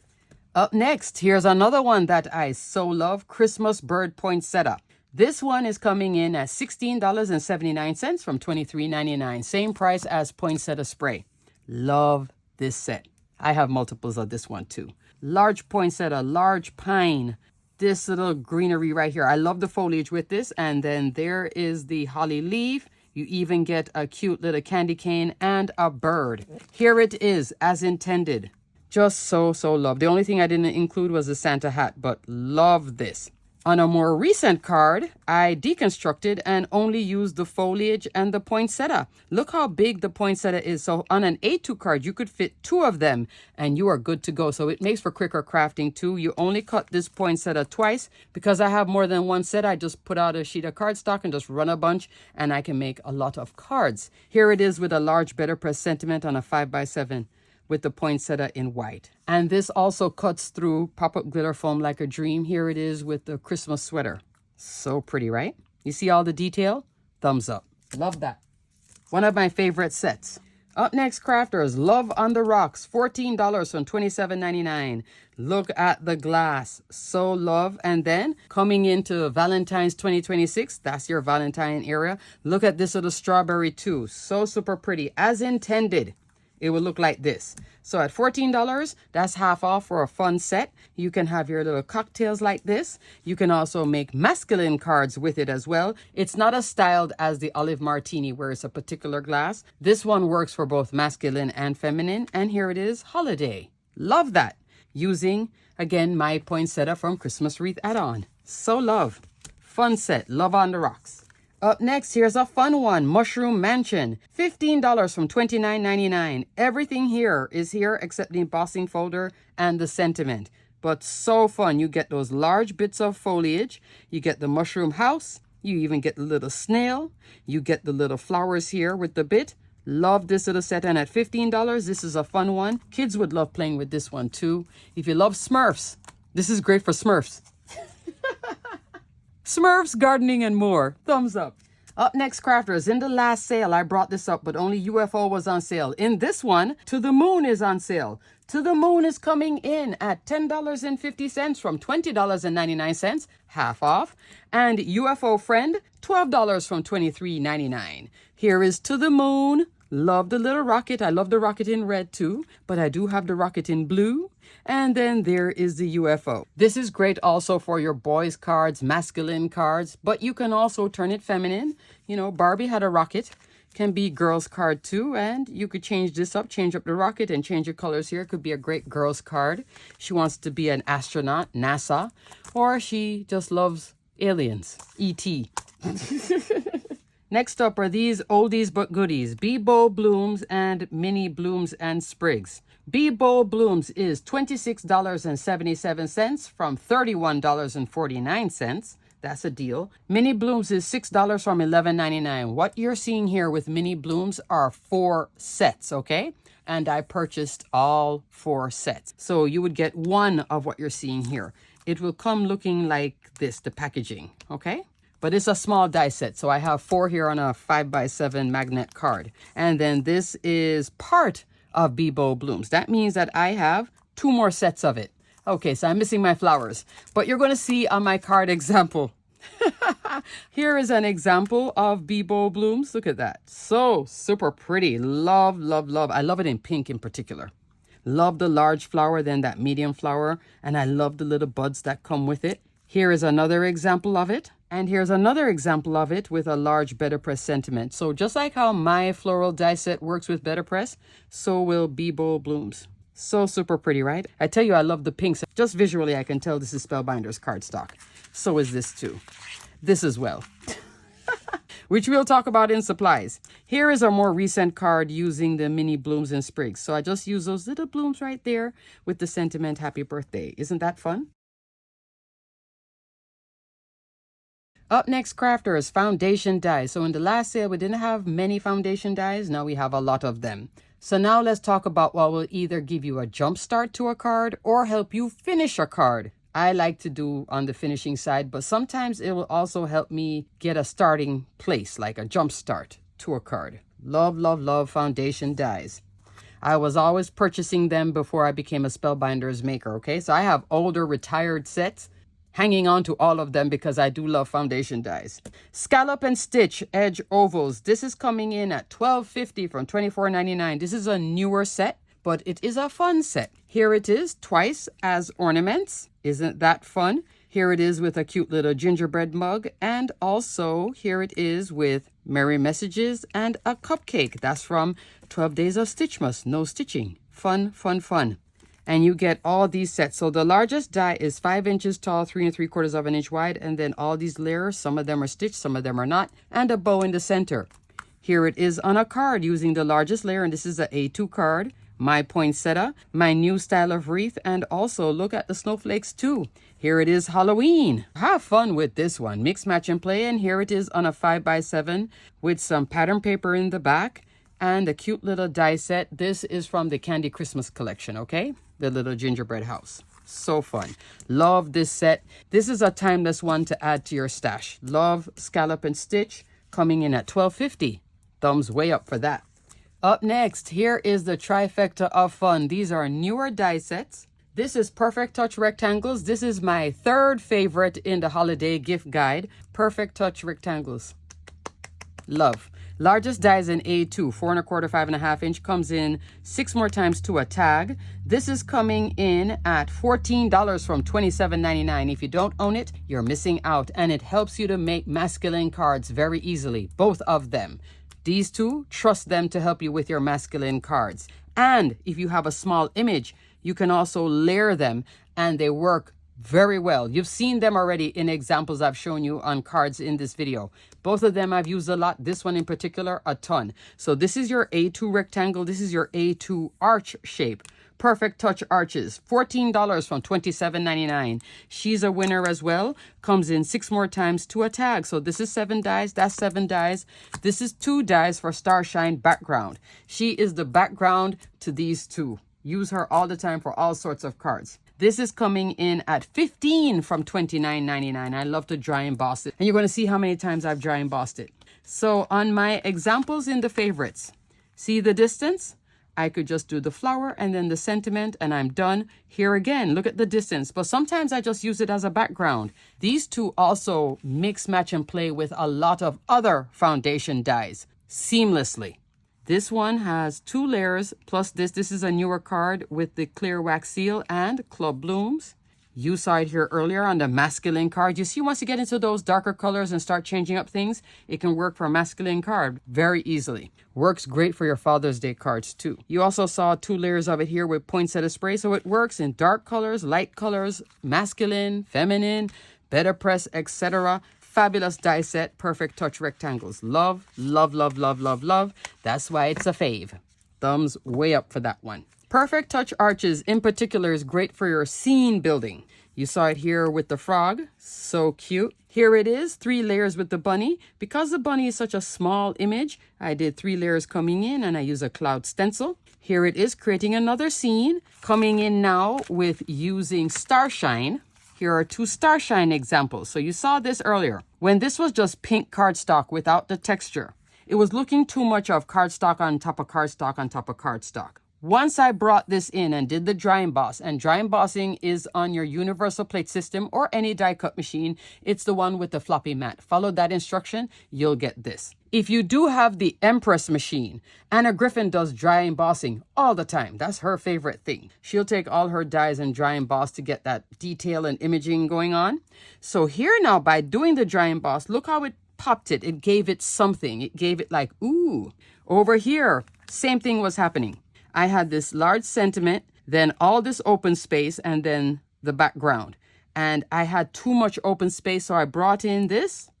S1: Up next, here's another one that I so love, Christmas bird poinsettia. This one is coming in at $16.79 from $23.99. Same price as poinsettia spray. Love this set. I have multiples of this one too. Large poinsettia, large pine. This little greenery right here. I love the foliage with this. And then there is the holly leaf. You even get a cute little candy cane and a bird. Here it is as intended. Just so love. The only thing I didn't include was the Santa hat, but love this. On a more recent card, I deconstructed and only used the foliage and the poinsettia. Look how big the poinsettia is. So on an A2 card, you could fit 2 of them and you are good to go. So it makes for quicker crafting too. You only cut this poinsettia twice. Because I have more than one set, I just put out a sheet of cardstock and just run a bunch and I can make a lot of cards. Here it is with a large BetterPress sentiment on a 5x7. With the poinsettia in white. And this also cuts through pop-up glitter foam like a dream. Here it is with the Christmas sweater. So pretty, right? You see all the detail? Thumbs up. Love that. One of my favorite sets. Up next, crafters, Love on the Rocks, $14 from $27.99. Look at the glass. So love. And then coming into Valentine's 2026, that's your Valentine area. Look at this little strawberry too. So super pretty, as intended. It will look like this. So at $14, that's half off for a fun set. You can have your little cocktails like this. You can also make masculine cards with it as well. It's not as styled as the olive martini where it's a particular glass. This one works for both masculine and feminine. And here it is, holiday. Love that. Using, again, my poinsettia from Christmas Wreath add-on. So love. Fun set. Love on the Rocks. Up next, here's a fun one, Mushroom Mansion, $15 from $29.99. Everything here is here except the embossing folder and the sentiment. But so fun. You get those large bits of foliage. You get the mushroom house. You even get the little snail. You get the little flowers here with the bit. Love this little set, and at $15, this is a fun one. Kids would love playing with this one too. If you love Smurfs, this is great for Smurfs. Smurfs, gardening, and more. Thumbs up. Up next, crafters, in the last sale, I brought this up, but only UFO was on sale. In this one, To the Moon is on sale. To the Moon is coming in at $10.50 from $20.99, half off. And UFO Friend, $12 from $23.99. Here is To the Moon. Love the little rocket. I love the rocket in red too, but I do have the rocket in blue. And then there is the UFO. This is great also for your boys cards, masculine cards, but you can also turn it feminine. You know, Barbie had a rocket, can be girls card too, and you could change this up, change up the rocket and change your colors here. It could be a great girls card. She wants to be an astronaut, NASA, or she just loves aliens, E.T. Next up are these oldies but goodies, Bebo Blooms and Mini Blooms and Sprigs. Bebo Blooms is $26.77 from $31.49. That's a deal. Mini Blooms is $6 from $11.99. What you're seeing here with Mini Blooms are 4 sets, okay? And I purchased all 4 sets. So you would get one of what you're seeing here. It will come looking like this, the packaging, okay? But it's a small die set, so I have 4 here on a 5x7 magnet card. And then this is part of Bebo Blooms. That means that I have 2 more sets of it. Okay, so I'm missing my flowers, but you're going to see on my card example. Here is an example of Bebo Blooms. Look at that. So super pretty. Love, love, love. I love it in pink in particular. Love the large flower, then that medium flower, and I love the little buds that come with it. Here is another example of it. And here's another example of it with a large BetterPress sentiment. So just like how my floral die set works with BetterPress, so will Bebo Blooms. So super pretty, right? I tell you, I love the pinks. Just visually, I can tell this is Spellbinders cardstock. So is this too. This as well. Which we'll talk about in supplies. Here is a more recent card using the Mini Blooms and Sprigs. So I just use those little blooms right there with the sentiment, happy birthday. Isn't that fun? Up next, crafters, foundation dies. So in the last sale, we didn't have many foundation dies. Now we have a lot of them. So now let's talk about what will either give you a jump start to a card or help you finish a card. I like to do on the finishing side, but sometimes it will also help me get a starting place, like a jump start to a card. Love, love, love foundation dies. I was always purchasing them before I became a Spellbinders maker, okay? So I have older retired sets, hanging on to all of them because I do love foundation dies. Scallop and Stitch Edge Ovals. This is coming in at $12.50 from $24.99. This is a newer set, but it is a fun set. Here it is, twice as ornaments. Isn't that fun? Here it is with a cute little gingerbread mug. And also here it is with merry messages and a cupcake. That's from 12 Days of Stitchmas. No stitching. Fun, fun, fun. And you get all these sets. So the largest die is 5 inches tall, 3 3/4 of an inch wide. And then all these layers, some of them are stitched, some of them are not. And a bow in the center. Here it is on a card using the largest layer. And this is a A2 card. My poinsettia, my new style of wreath. And also look at the snowflakes too. Here it is Halloween. Have fun with this one. Mix, match, and play. And here it is on a 5x7 with some pattern paper in the back. And a cute little die set. This is from the Candy Christmas collection, okay? The little gingerbread house. So fun. Love this set. This is a timeless one to add to your stash. Love Scallop and Stitch coming in at $12.50. Thumbs way up for that. Up next, here is the trifecta of fun. These are newer die sets. This is Perfect Touch Rectangles. This is my 3rd favorite in the holiday gift guide. Perfect Touch Rectangles. Love. Largest die is an A2, 4 1/4, 5 1/2 inch. Comes in 6 more times to a tag. This is coming in at $14 from $27.99. If you don't own it, you're missing out. And it helps you to make masculine cards very easily. Both of them. These two, trust them to help you with your masculine cards. And if you have a small image, you can also layer them and they work very well. You've seen them already in examples I've shown you on cards in this video. Both of them I've used a lot. This one in particular, a ton. So this is your A2 rectangle. This is your A2 arch shape. Perfect Touch Arches, $14 from $27.99. She's a winner as well. Comes in 6 more times to a tag. So this is 7 dies, that's 7 dies. This is 2 dies for Starshine background. She is the background to these two. Use her all the time for all sorts of cards. This is coming in at $15 from $29.99. I love to dry emboss it. And you're going to see how many times I've dry embossed it. So on my examples in the favorites, see the distance? I could just do the flower and then the sentiment and I'm done. Here again, look at the distance. But sometimes I just use it as a background. These two also mix, match, and play with a lot of other foundation dyes seamlessly. This one has 2 layers plus this. This is a newer card with the clear wax seal and club blooms. You saw it here earlier on the masculine card. You see, once you get into those darker colors and start changing up things, it can work for a masculine card very easily. Works great for your Father's Day cards too. You also saw 2 layers of it here with poinsettia spray. So it works in dark colors, light colors, masculine, feminine, BetterPress, etc. Fabulous die set, Perfect Touch rectangles. Love, love, love, love, love, love. That's why it's a fave. Thumbs way up for that one. Perfect Touch Arches in particular is great for your scene building. You saw it here with the frog. So cute. Here it is, 3 layers with the bunny. Because the bunny is such a small image, I did 3 layers coming in and I use a cloud stencil. Here it is, creating another scene. Coming in now with using Starshine. Here are 2 Starshine examples. So you saw this earlier. When this was just pink cardstock without the texture, it was looking too much of cardstock on top of cardstock on top of cardstock. Once I brought this in and did the dry emboss, and dry embossing is on your universal plate system or any die cut machine, it's the one with the floppy mat. Follow that instruction, you'll get this. If you do have the Empress machine, Anna Griffin does dry embossing all the time. That's her favorite thing. She'll take all her dies and dry emboss to get that detail and imaging going on. So here now, by doing the dry emboss, look how it popped it. It gave it something. It gave it like, ooh. Over here, same thing was happening. I had this large sentiment, then all this open space, and then the background. And I had too much open space, so I brought in this,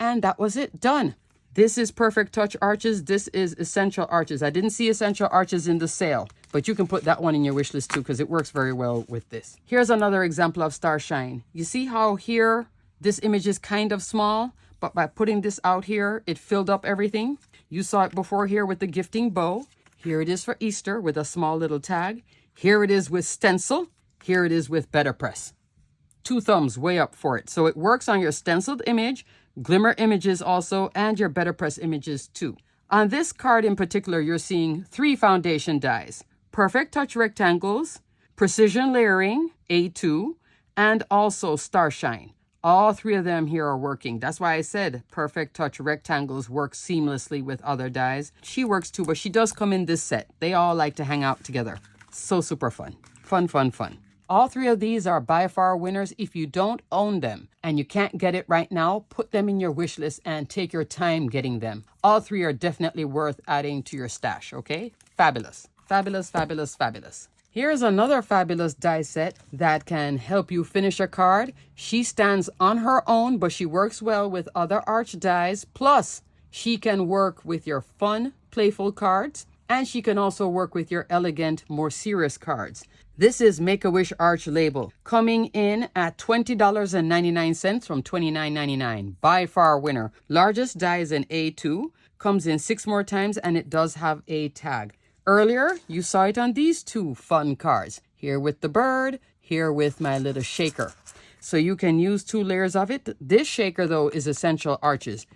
S1: and that was it, done. This is Perfect Touch Arches. This is Essential Arches. I didn't see Essential Arches in the sale, but you can put that one in your wish list too, because it works very well with this. Here's another example of Starshine. You see how here, this image is kind of small, but by putting this out here, it filled up everything. You saw it before here with the gifting bow. Here it is for Easter with a small little tag. Here it is with stencil. Here it is with BetterPress. 2 thumbs way up for it. So it works on your stenciled image, glimmer images also, and your BetterPress images too. On this card in particular, you're seeing 3 foundation dies. Perfect Touch rectangles, Precision Layering, A2, and also Starshine. All 3 of them here are working. That's why I said Perfect Touch rectangles work seamlessly with other dies. She works too, but she does come in this set. They all like to hang out together. So super fun. Fun, fun, fun. All 3 of these are by far winners. If you don't own them and you can't get it right now, put them in your wish list and take your time getting them. All 3 are definitely worth adding to your stash, okay? Fabulous. Fabulous, fabulous, fabulous. Here's another fabulous die set that can help you finish a card. She stands on her own, but she works well with other arch dies. Plus, she can work with your fun, playful cards, and she can also work with your elegant, more serious cards. This is Make-A-Wish Arch Label, coming in at $20.99 from $29.99. By far winner. Largest die is an A2, comes in 6 more times, and it does have a tag. Earlier, you saw it on these 2 fun cards. Here with the bird, here with my little shaker. So you can use 2 layers of it. This shaker, though, is Essential Arches.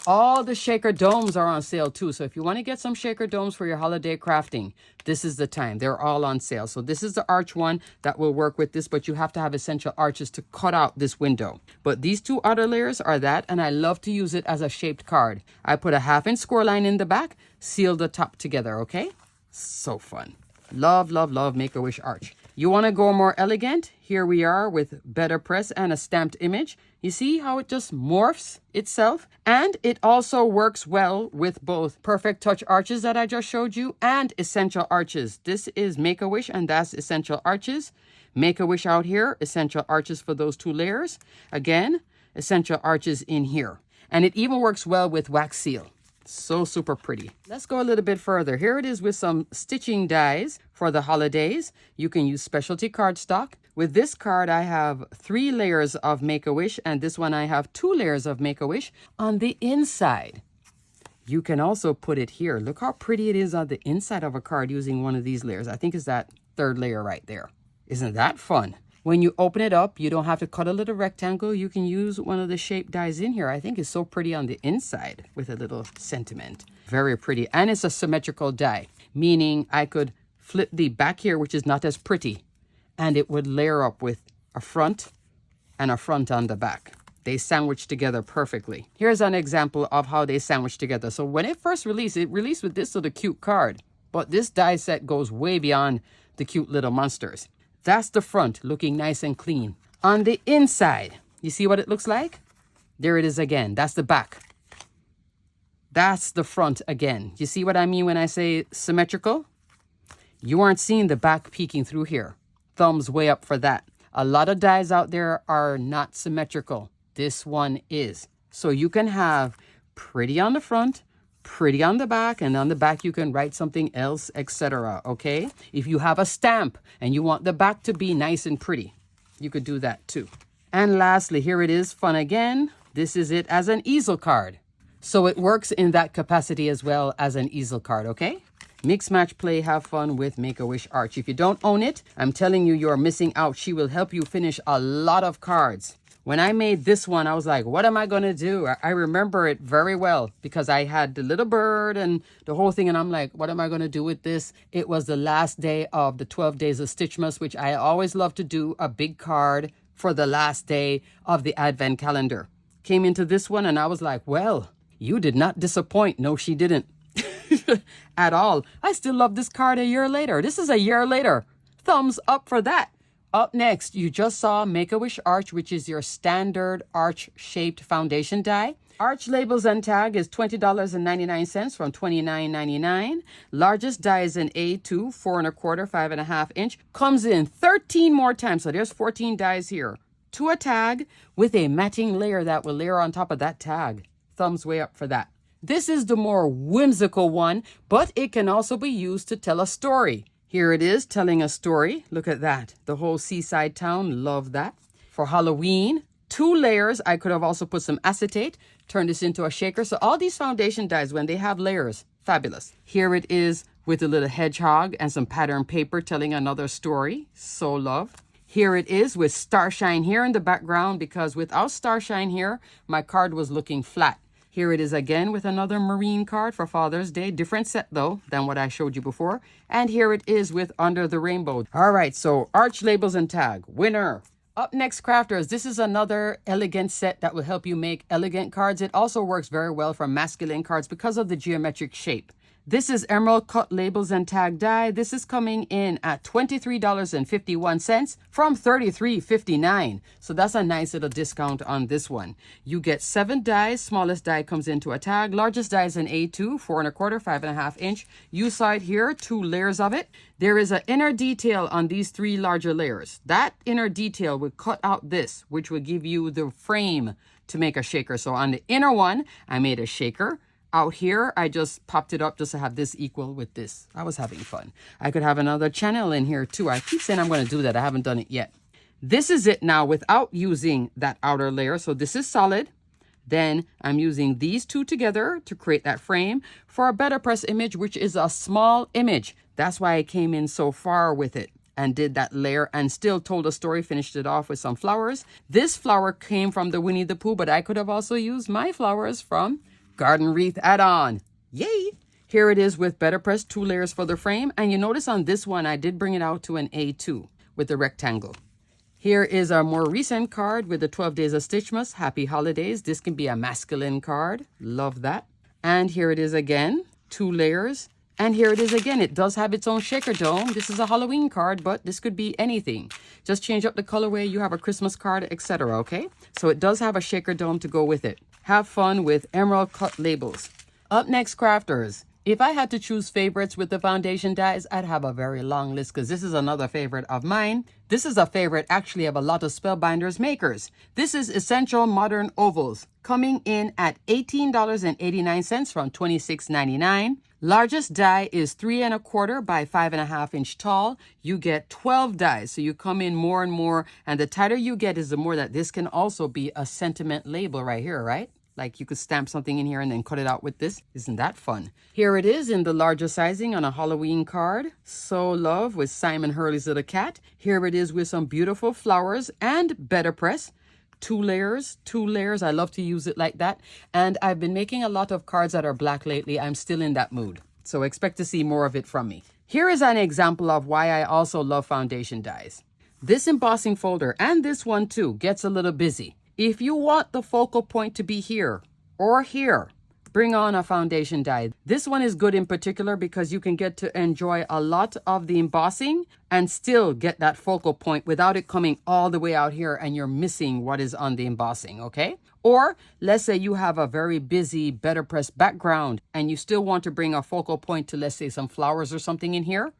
S1: All the shaker domes are on sale, too. So if you want to get some shaker domes for your holiday crafting, this is the time. They're all on sale. So this is the arch one that will work with this, but you have to have Essential Arches to cut out this window. But these 2 other layers are that, and I love to use it as a shaped card. I put a 1/2 inch score line in the back, seal the top together, okay? So fun. Love, love, love Make-A-Wish Arch. You want to go more elegant? Here we are with BetterPress and a stamped image. You see how it just morphs itself? And it also works well with both Perfect Touch Arches that I just showed you and Essential Arches. This is Make-A-Wish and that's Essential Arches. Make-A-Wish out here, Essential Arches for those 2 layers. Again, Essential Arches in here. And it even works well with wax seal. So super pretty. Let's go a little bit further. Here it is with some stitching dies for the holidays. You can use specialty cardstock. With this card, I have 3 layers of Make-A-Wish, and this one I have 2 layers of Make-A-Wish on the inside. You can also put it here. Look how pretty it is on the inside of a card using one of these layers. I think it's that 3rd layer right there. Isn't that fun? When you open it up, you don't have to cut a little rectangle. You can use one of the shape dies in here. I think it's so pretty on the inside with a little sentiment. Very pretty. And it's a symmetrical die, meaning I could flip the back here, which is not as pretty, and it would layer up with a front and a front on the back. They sandwich together perfectly. Here's an example of how they sandwich together. So when it first released, it released with this little cute card, but this die set goes way beyond the cute little monsters. That's the front, looking nice and clean. On the inside, you see what it looks like? There it is again. That's the back. That's the front again. You see what I mean when I say symmetrical? You aren't seeing the back peeking through here. Thumbs way up for that. A lot of dies out there are not symmetrical. This one is. So you can have pretty on the front, pretty on the back, and on the back you can write something else, etc. Okay? If you have a stamp and you want the back to be nice and pretty, you could do that too. And lastly, here it is, fun again. This is it as an easel card. So it works in that capacity as well as an easel card, okay? Mix, match, play, have fun with Make-A-Wish Arch. If you don't own it, I'm telling you, you're missing out. She will help you finish a lot of cards. When I made this one, I was like, what am I going to do? I remember it very well because I had the little bird and the whole thing. And I'm like, what am I going to do with this? It was the last day of the 12 days of Stitchmas, which I always love to do a big card for the last day of the Advent calendar. Came into this one and I was like, well, you did not disappoint. No, she didn't at all. I still love this card a year later. This is a year later. Thumbs up for that. Up next, you just saw Make-A-Wish Arch, which is your standard arch-shaped foundation die. Arch labels and tag is $20.99 from $29.99. Largest die is an A2, 4 1/4, 5 1/2 inch. Comes in 13 more times, so there's 14 dies here. To a tag with a matching layer that will layer on top of that tag. Thumbs way up for that. This is the more whimsical one, but it can also be used to tell a story. Here it is, telling a story. Look at that. The whole seaside town. Love that. For Halloween, 2 layers. I could have also put some acetate, turn this into a shaker. So all these foundation dies, when they have layers, fabulous. Here it is with a little hedgehog and some pattern paper telling another story. So love. Here it is with Starshine here in the background, because without Starshine here, my card was looking flat. Here it is again with another marine card for Father's Day. Different set though than what I showed you before. And here it is with Under the Rainbow. All right, so arch labels and tag, winner. Up next, crafters, this is another elegant set that will help you make elegant cards. It also works very well for masculine cards because of the geometric shape. This is Emerald Cut Labels and Tag Die. This is coming in at $23.51 from $33.59. So that's a nice little discount on this one. You get 7 dies. Smallest die comes into a tag. Largest die is an A2, 4 1/4, 5 1/2 inch. You saw it here, 2 layers of it. There is an inner detail on these 3 larger layers. That inner detail would cut out this, which would give you the frame to make a shaker. So on the inner one, I made a shaker. Out here, I just popped it up just to have this equal with this. I was having fun. I could have another channel in here too. I keep saying I'm going to do that. I haven't done it yet. This is it now without using that outer layer. So this is solid. Then I'm using these 2 together to create that frame for a BetterPress image, which is a small image. That's why I came in so far with it and did that layer and still told a story, finished it off with some flowers. This flower came from the Winnie the Pooh, but I could have also used my flowers from Garden Wreath add-on. Yay! Here it is with BetterPress, 2 layers for the frame. And you notice on this one, I did bring it out to an A2 with the rectangle. Here is our more recent card with the 12 Days of Stitchmas. Happy Holidays. This can be a masculine card. Love that. And here it is again, 2 layers. And here it is again. It does have its own shaker dome. This is a Halloween card, but this could be anything. Just change up the colorway. You have a Christmas card, etc. Okay? So it does have a shaker dome to go with it. Have fun with Emerald Cut Labels. Up next, crafters. If I had to choose favorites with the foundation dies, I'd have a very long list because this is another favorite of mine. This is a favorite actually of a lot of Spellbinders makers. This is Essential Modern Ovals, coming in at $18.89 from $26.99. Largest die is 3 1/4 by 5 1/2 inch tall. You get 12 dies, so you come in more and more, and the tighter you get is the more that this can also be a sentiment label right here, right? Like you could stamp something in here and then cut it out with this. Isn't that fun? Here it is in the larger sizing on a Halloween card. So Love with Simon Hurley's little cat. Here it is with some beautiful flowers and BetterPress. 2 layers. I love to use it like that. And I've been making a lot of cards that are black lately. I'm still in that mood. So expect to see more of it from me. Here is an example of why I also love foundation dies. This embossing folder and this one too gets a little busy. If you want the focal point to be here or here, bring on a foundation die. This one is good in particular because you can get to enjoy a lot of the embossing and still get that focal point without it coming all the way out here and you're missing what is on the embossing, okay? Or let's say you have a very busy BetterPress background and you still want to bring a focal point to, let's say, some flowers or something in here.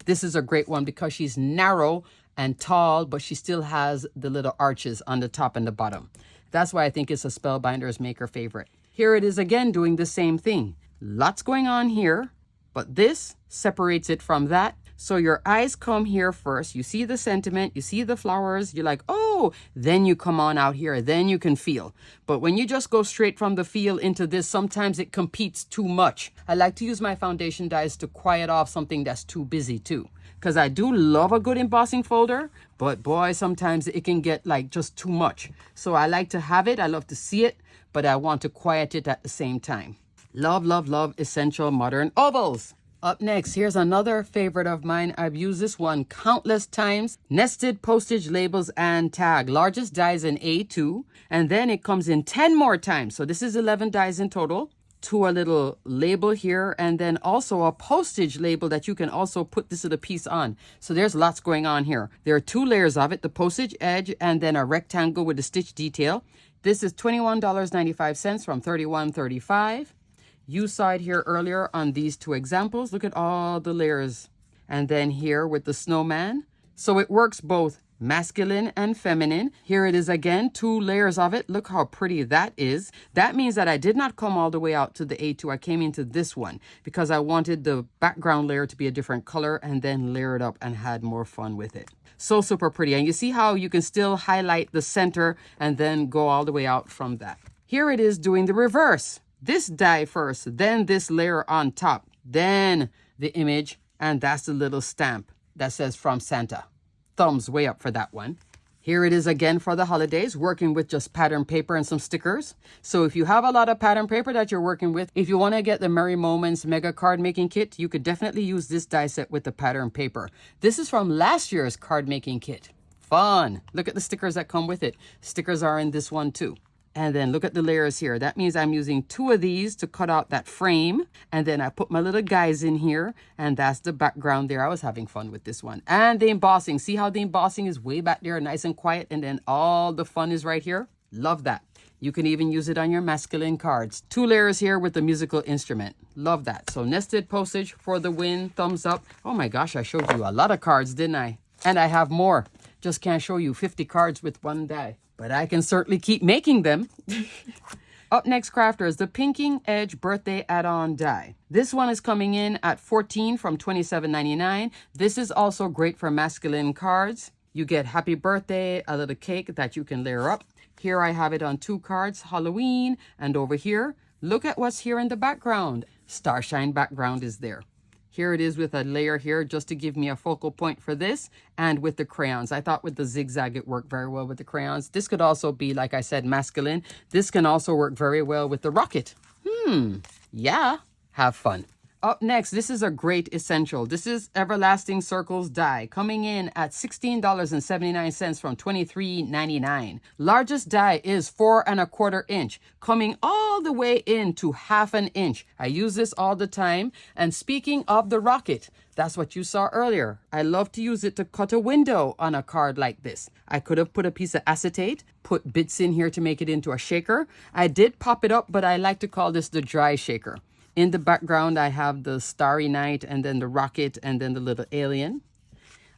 S1: This is a great one because she's narrow and tall, but she still has the little arches on the top and the bottom. That's why I think it's a Spellbinders maker favorite. Here it is again doing the same thing. Lots going on here, but this separates it from that. So your eyes come here first. You see the sentiment, you see the flowers, you're like, oh, then you come on out here, then you can feel. But when you just go straight from the feel into this, sometimes it competes too much. I like to use my foundation dies to quiet off something that's too busy too. Because I do love a good embossing folder, but boy, sometimes it can get like just too much. So I like to have it, I love to see it, but I want to quiet it at the same time. Love, love, love Essential Modern Ovals. Up next, here's another favorite of mine. I've used this one countless times. Nested postage labels and tag. Largest dies in A2, and then it comes in 10 more times. So this is 11 dies in total. To a little label here, and then also a postage label that you can also put this little piece on. So there's lots going on here. There are 2 layers of it, the postage edge and then a rectangle with a stitch detail. This is $21.95 from $31.35. You saw it here earlier on these 2 examples. Look at all the layers. And then here with the snowman. So it works both masculine and feminine. Here it is again, 2 layers of it. Look how pretty that is. That means that I did not come all the way out to the A2. I came into this one because I wanted the background layer to be a different color and then layer it up and had more fun with it. So super pretty. And you see how you can still highlight the center and then go all the way out from that. Here it is doing the reverse. This die first, then this layer on top, then the image, and that's the little stamp that says from Santa. Thumbs way up for that one. Here it is again for the holidays, working with just pattern paper and some stickers. So if you have a lot of pattern paper that you're working with, if you want to get the Merry Moments Mega Card Making Kit, you could definitely use this die set with the pattern paper. This is from last year's card making kit. Fun. Look at the stickers that come with it. Stickers are in this one too. And then look at the layers here. That means I'm using 2 of these to cut out that frame. And then I put my little guys in here. And that's the background there. I was having fun with this one. And the embossing. See how the embossing is way back there, nice and quiet. And then all the fun is right here. Love that. You can even use it on your masculine cards. 2 layers here with the musical instrument. Love that. So nested postage for the win. Thumbs up. Oh my gosh, I showed you a lot of cards, didn't I? And I have more. Just can't show you 50 cards with one die. But I can certainly keep making them. Up next, crafters, the Pinking Edge Birthday Add-on Die. This one is coming in at $14 from $27.99. This is also great for masculine cards. You get happy birthday, a little cake that you can layer up. Here I have it on 2 cards, Halloween, and over here, look at what's here in the background. Starshine background is there. Here it is with a layer here just to give me a focal point for this, and with the crayons. I thought with the zigzag it worked very well with the crayons. This could also be, like I said, masculine. This can also work very well with the rocket. Yeah, have fun. Up next, this is a great essential. This is Everlasting Circles die, coming in at $16.79 from $23.99. Largest die is 4 1/4 inch, coming all the way into 1/2 inch. I use this all the time. And speaking of the rocket, that's what you saw earlier. I love to use it to cut a window on a card like this. I could have put a piece of acetate, put bits in here to make it into a shaker. I did pop it up, but I like to call this the dry shaker. In the background, I have the Starry Night and then the rocket and then the little alien.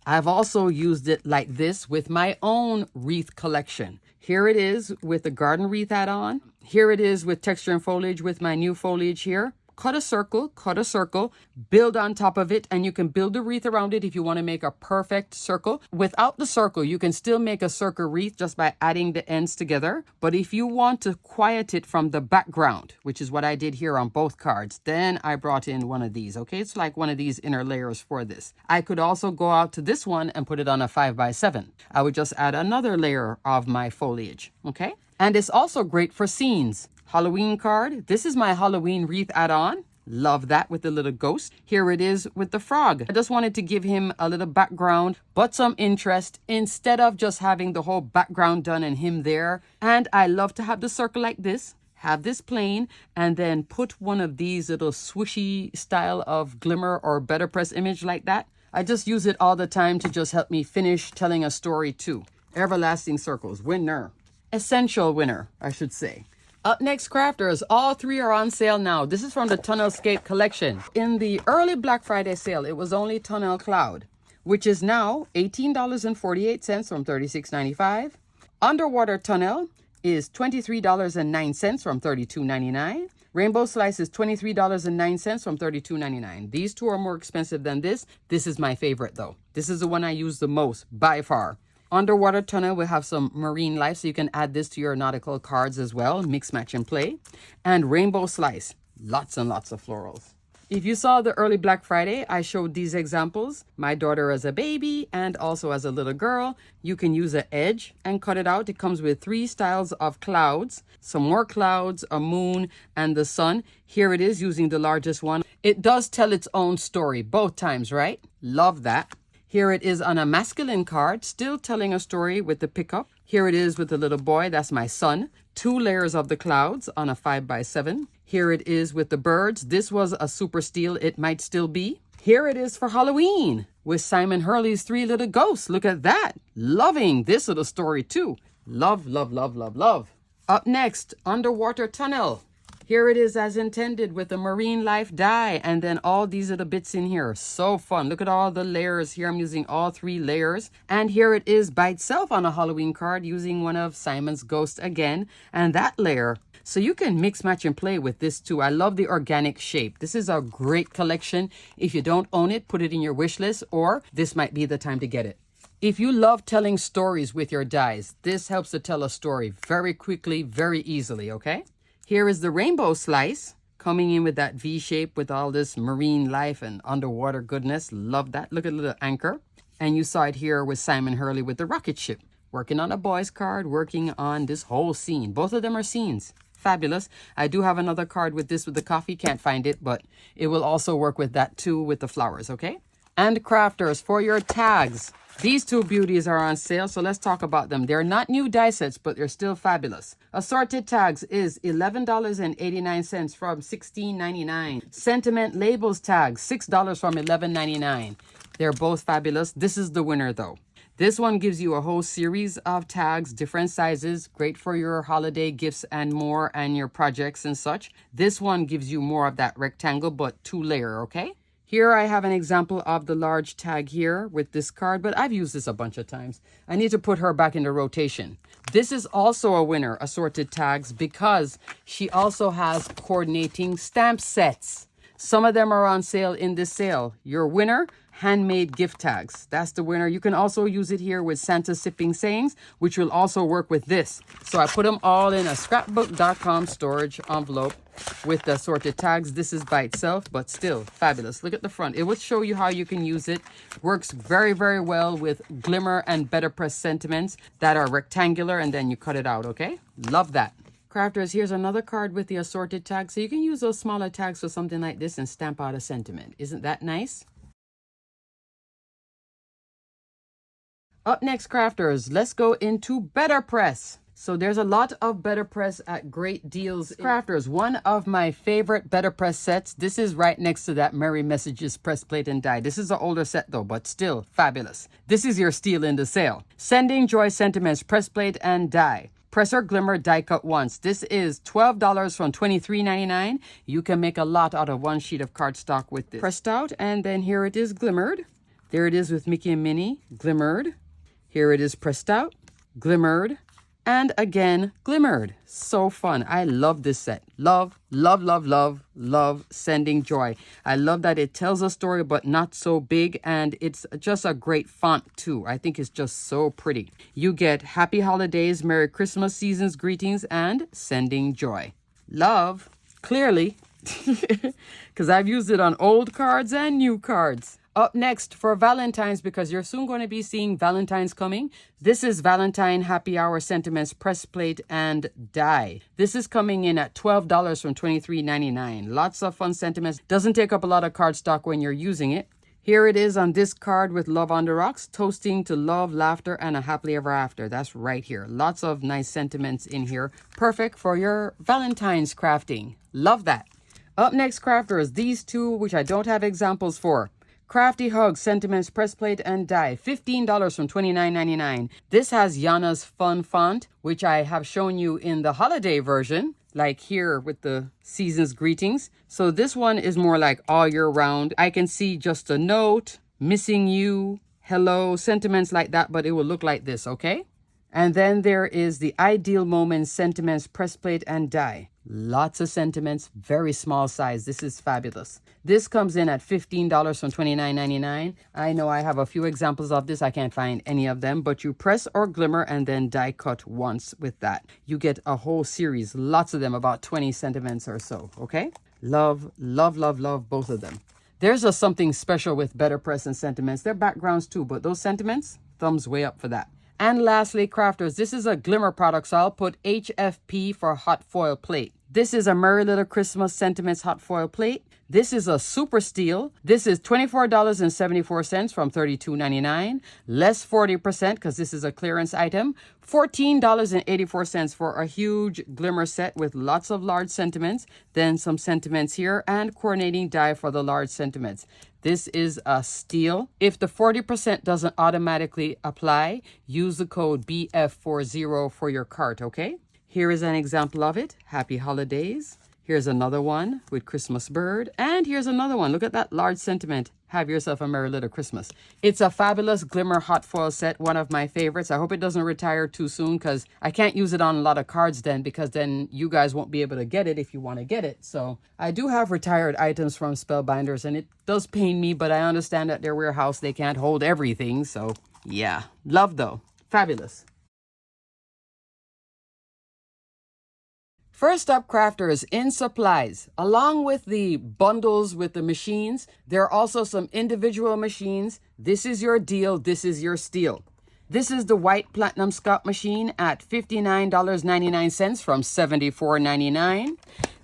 S1: I've also used it like this with my own wreath collection. Here it is with the garden wreath add-on. Here it is with texture and foliage with my new foliage here. Cut a circle, build on top of it, and you can build a wreath around it if you want to make a perfect circle. Without the circle, you can still make a circle wreath just by adding the ends together. But if you want to quiet it from the background, which is what I did here on both cards, then I brought in one of these, okay? It's like one of these inner layers for this. I could also go out to this one and put it on a 5x7. I would just add another layer of my foliage, okay? And it's also great for scenes. Halloween card. This is my Halloween wreath add-on. Love that with the little ghost. Here it is with the frog. I just wanted to give him a little background, but some interest instead of just having the whole background done and him there. And I love to have the circle like this. Have this plain and then put one of these little swooshy style of glimmer or BetterPress image like that. I just use it all the time to just help me finish telling a story too. Everlasting circles. Winner. Essential winner, I should say. Up next, crafters, all three are on sale now. This is from the Tunnelscape collection. In the early Black Friday sale, it was only Tunnel Cloud, which is now $18.48 from $36.95. Underwater Tunnel is $23.09 from $32.99. Rainbow Slice is $23.09 from $32.99. These two are more expensive than this. This is my favorite though. This is the one I use the most by far. Underwater Tunnel will have some marine life, so you can add this to your nautical cards as well. Mix, match, and play. And Rainbow Slice. Lots and lots of florals. If you saw the early Black Friday, I showed these examples. My daughter as a baby and also as a little girl. You can use an edge and cut it out. It comes with 3 styles of clouds. Some more clouds, a moon, and the sun. Here it is using the largest one. It does tell its own story both times, right? Love that. Here it is on a masculine card, still telling a story with the pickup. Here it is with the little boy, that's my son. 2 layers of the clouds on a 5x7. Here it is with the birds. This was a super steal, it might still be. Here it is for Halloween with Simon Hurley's 3 little ghosts. Look at that. Loving this little story too. Love, love, love, love, love. Up next, Underwater Tunnel. Here it is as intended with the marine life die and then all these little bits in here. So fun. Look at all the layers here. I'm using all 3 layers. And here it is by itself on a Halloween card using one of Simon's ghosts again. And that layer. So you can mix, match, and play with this too. I love the organic shape. This is a great collection. If you don't own it, put it in your wish list or this might be the time to get it. If you love telling stories with your dies, this helps to tell a story very quickly, very easily, okay? Here is the Rainbow Slice coming in with that V shape with all this marine life and underwater goodness. Love that. Look at the little anchor. And you saw it here with Simon Hurley with the rocket ship. Working on a boys card, working on this whole scene. Both of them are scenes. Fabulous. I do have another card with this with the coffee. Can't find it, but it will also work with that too with the flowers, okay? And crafters, for your tags. These 2 beauties are on sale, so let's talk about them. They're not new die sets, but they're still fabulous. Assorted tags is $11.89 from $16.99. Sentiment labels tags, $6 from $11.99. They're both fabulous. This is the winner, though. This one gives you a whole series of tags, different sizes, great for your holiday gifts and more, and your projects and such. This one gives you more of that rectangle, but 2 layer, okay? Here I have an example of the large tag here with this card, but I've used this a bunch of times. I need to put her back into rotation. This is also a winner, assorted tags, because she also has coordinating stamp sets. Some of them are on sale in this sale. Your winner, handmade gift tags. That's the winner. You can also use it here with Santa Sipping Sayings, which will also work with this. So I put them all in a scrapbook.com storage envelope with the assorted tags. This is by itself, but still fabulous. Look at the front. It will show you how you can use it. Works very, very well with glimmer and BetterPress sentiments that are rectangular, and then you cut it out, okay? Love that. Crafters, here's another card with the assorted tags. So you can use those smaller tags for something like this and stamp out a sentiment. Isn't that nice? Up next, crafters, let's go into BetterPress. So there's a lot of BetterPress at great deals. Crafters, one of my favorite BetterPress sets. This is right next to that Merry Messages press plate and die. This is an older set though, but still fabulous. This is your steal in the sale. Sending Joy Sentiments press plate and die. Press or glimmer die cut once. This is $12 from $23.99. You can make a lot out of one sheet of cardstock with this. Pressed out, and then here it is glimmered. There it is with Mickey and Minnie, glimmered. Here it is pressed out, glimmered, and again glimmered. So fun. I love this set. Love, love, love, love, love Sending Joy. I love that it tells a story but not so big, and it's just a great font too. I think it's just so pretty. You get Happy Holidays, Merry Christmas, Season's Greetings, and Sending Joy. Love, clearly, because I've used it on old cards and new cards. Up next for Valentine's, because you're soon going to be seeing Valentine's coming. This is Valentine Happy Hour Sentiments Press Plate and Die. This is coming in at $12 from $23.99. Lots of fun sentiments. Doesn't take up a lot of cardstock when you're using it. Here it is on this card with Love on the Rocks, toasting to love, laughter, and a happily ever after. That's right here. Lots of nice sentiments in here. Perfect for your Valentine's crafting. Love that. Up next, crafters, these two, which I don't have examples for. Crafty Hug Sentiments Press Plate and Die, $15 from $29.99. This has Yana's fun font, which I have shown you in the holiday version, like here with the Season's Greetings. So this one is more like all year round. I can see just a note, missing you, hello, sentiments like that, but it will look like this, okay? And then there is the Ideal Moments Sentiments Press Plate and Die. Lots of sentiments, very small size. This is fabulous. This comes in at $15 from $29.99. I know I have a few examples of this. I can't find any of them, but you press or glimmer and then die cut once with that. You get a whole series, lots of them, about 20 sentiments or so, okay? Love, love, love, love both of them. There's just something special with BetterPress and sentiments. They're backgrounds too, but those sentiments, thumbs way up for that. And lastly, crafters, this is a glimmer product, so I'll put HFP for hot foil plate. This is a Merry Little Christmas Sentiments hot foil plate. This is a super steal. This is $24.74 from $32.99, less 40% because this is a clearance item. $14.84 for a huge glimmer set with lots of large sentiments, then some sentiments here, and coordinating die for the large sentiments. This is a steal. If the 40% doesn't automatically apply, use the code BF40 for your cart, okay? Here is an example of it. Happy Holidays. Here's another one with Christmas Bird. And here's another one. Look at that large sentiment. Have yourself a Merry Little Christmas. It's a fabulous glimmer hot foil set. One of my favorites. I hope it doesn't retire too soon because I can't use it on a lot of cards then, because then you guys won't be able to get it if you want to get it. So I do have retired items from Spellbinders, and it does pain me, but I understand that their warehouse, they can't hold everything. So yeah, love though. Fabulous. First up, crafters, in supplies, along with the bundles with the machines, there are also some individual machines. This is your deal. This is your steal. This is the white platinum Scott machine at $59.99 from $74.99.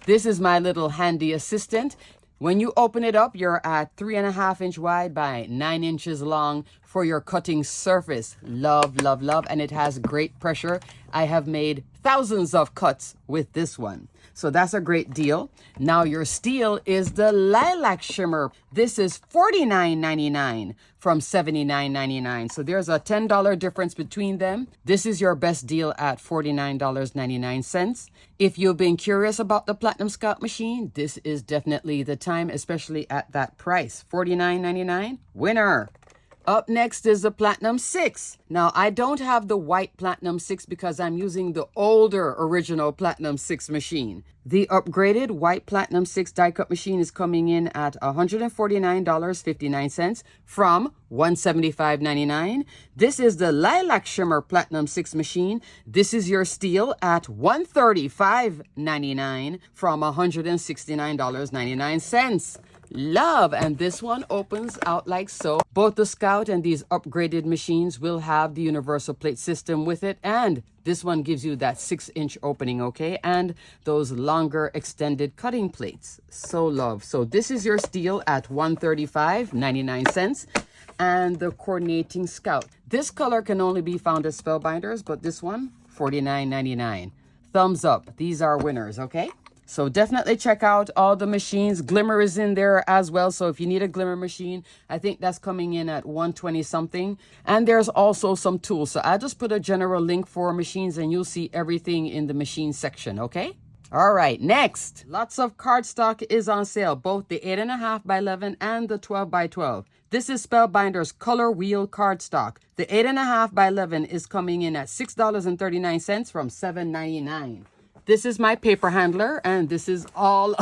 S1: This is my little handy assistant. When you open it up, you're at 3.5 inch wide by 9 inches long for your cutting surface. Love, love, love. And it has great pressure. I have made thousands of cuts with this one. So that's a great deal. Now your steal is the lilac shimmer. This is $49.99 from $79.99. So there's a $10 difference between them. This is your best deal at $49.99. If you've been curious about the Platinum Scott machine, this is definitely the time, especially at that price. $49.99, winner. Up next is the Platinum 6. Now, I don't have the white Platinum 6 because I'm using the older original Platinum 6 machine. The upgraded white Platinum 6 die cut machine is coming in at $149.59 from $175.99. This is the Lilac Shimmer Platinum 6 machine. This is your steal at $135.99 from $169.99. Love. And this one opens out like so. Both the Scout and these upgraded machines will have the universal plate system with it, and this one gives you that 6-inch opening, okay, and those longer extended cutting plates. So love. So this is your steal at $135.99. And the coordinating Scout, this color can only be found at Spellbinders, but this one $49.99. Thumbs up. These are winners, okay? So definitely check out all the machines. Glimmer is in there as well. So if you need a glimmer machine, I think that's coming in at 120 something. And there's also some tools. So I just put a general link for machines and you'll see everything in the machine section, okay? All right, next, lots of cardstock is on sale, both the 8.5 by 11 and the 12 by 12. This is Spellbinders Color Wheel cardstock. The 8.5 by 11 is coming in at $6.39 from $7.99. This is my paper handler, and this is all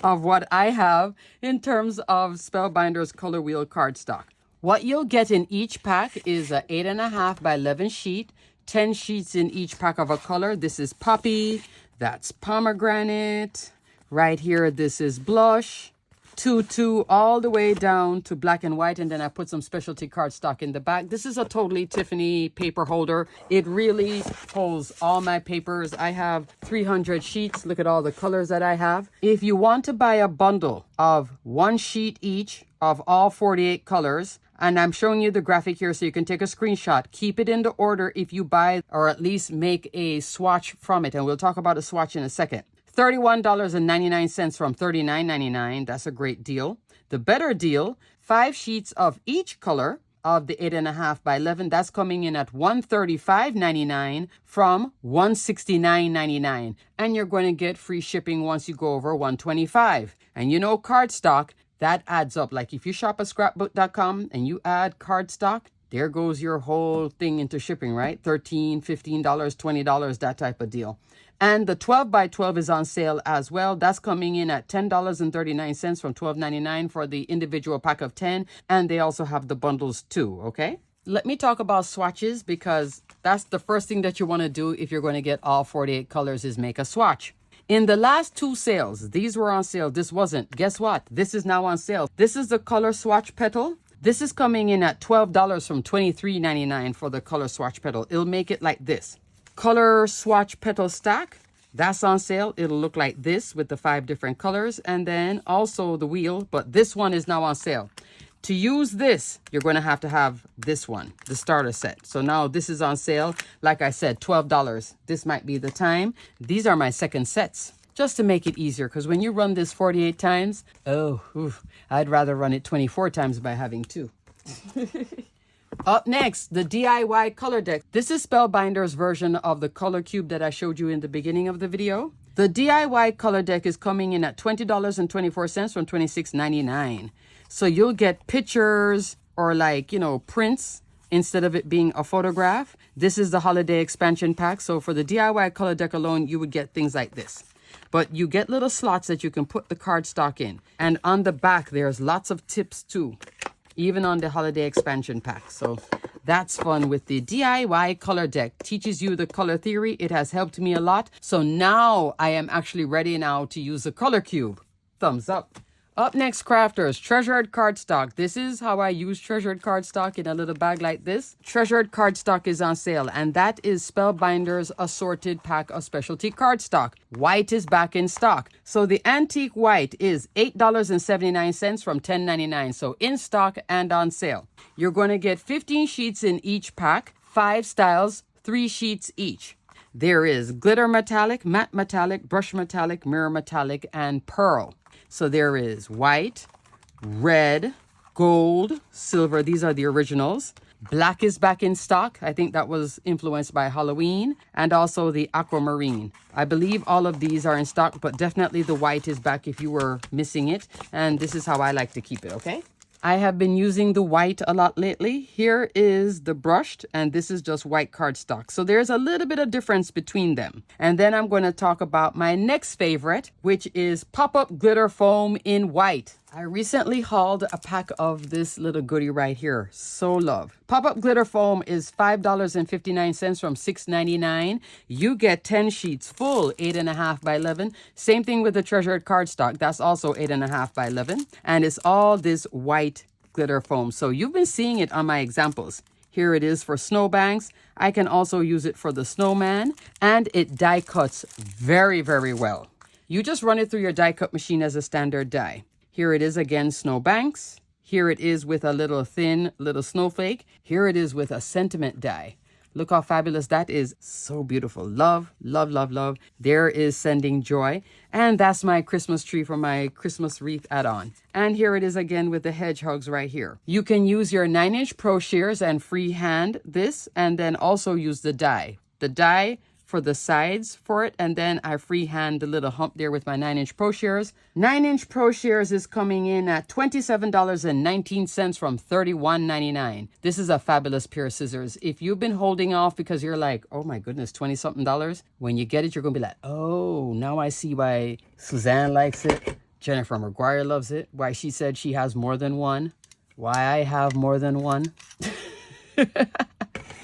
S1: of what I have in terms of Spellbinders Color Wheel cardstock. What you'll get in each pack is a 8.5 by 11 sheet, 10 sheets in each pack of a color. This is poppy, that's pomegranate. Right here, this is blush. Tutu all the way down to black and white, and then I put some specialty cardstock in the back. This is a totally Tiffany paper holder. It really holds all my papers. I have 300 sheets. Look at all the colors that I have. If you want to buy a bundle of 1 sheet each of all 48 colors, and I'm showing you the graphic here so you can take a screenshot. Keep it in the order if you buy, or at least make a swatch from it, and we'll talk about a swatch in a second. $31.99 from $39.99. That's a great deal. The better deal, 5 sheets of each color of the 8.5 by 11. That's coming in at $135.99 from $169.99. And you're going to get free shipping once you go over $125. And you know, cardstock, that adds up. Like if you shop at scrapbook.com and you add cardstock, there goes your whole thing into shipping, right? $13, $15, $20, that type of deal. And the 12 by 12 is on sale as well. That's coming in at $10.39 from $12.99 for the individual pack of 10. And they also have the bundles too, okay? Let me talk about swatches, because that's the first thing that you want to do if you're going to get all 48 colors is make a swatch. In the last 2 sales, these were on sale. This wasn't. Guess what? This is now on sale. This is the color swatch petal. This is coming in at $12 from $23.99 for the color swatch petal. It'll make it like this. Color swatch petal stack, that's on sale. It'll look like this with the 5 different colors, and then also the wheel, but this one is now on sale. To use this, you're going to have this one, the starter set. So now this is on sale. Like I said, $12. This might be the time. These are my second sets, just to make it easier, because when you run this 48 times, I'd rather run it 24 times by having 2. Up next, the DIY color deck. This is Spellbinders' version of the color cube that I showed you in the beginning of the video. The DIY color deck is coming in at $20.24 from $26.99. So you'll get pictures or prints instead of it being a photograph. This is the holiday expansion pack. So for the DIY color deck alone, you would get things like this. But you get little slots that you can put the cardstock in. And on the back, there's lots of tips too, even on the holiday expansion pack. So that's fun with the DIY color deck. Teaches you the color theory. It has helped me a lot. So now I am actually ready now to use the color cube. Thumbs up. Up next, crafters, treasured cardstock. This is how I use treasured cardstock in a little bag like this. Treasured cardstock is on sale, and that is Spellbinders' assorted pack of specialty cardstock. White is back in stock. So the antique white is $8.79 from $10.99. So in stock and on sale. You're going to get 15 sheets in each pack, 5 styles, 3 sheets each. There is glitter metallic, matte metallic, brush metallic, mirror metallic, and pearl. So there is white, red, gold, silver. These are the originals. Black is back in stock. I think that was influenced by Halloween. And also the aquamarine. I believe all of these are in stock, but definitely the white is back if you were missing it. And this is how I like to keep it, okay? I have been using the white a lot lately. Here is the brushed, and this is just white cardstock. So there's a little bit of difference between them. And then I'm going to talk about my next favorite, which is pop-up glitter foam in white. I recently hauled a pack of this little goodie right here. So love. Pop-up glitter foam is $5.59 from $6.99. You get 10 sheets full, 8.5 by 11. Same thing with the treasured cardstock. That's also 8.5 by 11. And it's all this white glitter foam. So you've been seeing it on my examples. Here it is for snowbanks. I can also use it for the snowman. And it die cuts very, very well. You just run it through your die cut machine as a standard die. Here it is again, snowbanks. Here it is with a little thin little snowflake. Here it is with a sentiment die. Look how fabulous that is. So beautiful. Love, love, love, love. There is Sending Joy. And that's my Christmas tree for my Christmas wreath add-on. And here it is again with the hedgehogs right here. You can use your 9-inch Pro Shears and freehand this, and then also use the die. The die for the sides for it, and then I freehand the little hump there with my 9-inch Pro Shears. 9-inch Pro Shears is coming in at $27.19 from $31.99. This is a fabulous pair of scissors. If you've been holding off because you're like, oh my goodness, 20-something dollars, when you get it, you're gonna be like, oh, now I see why Suzanne likes it, Jennifer McGuire loves it, why she said she has more than one, why I have more than one.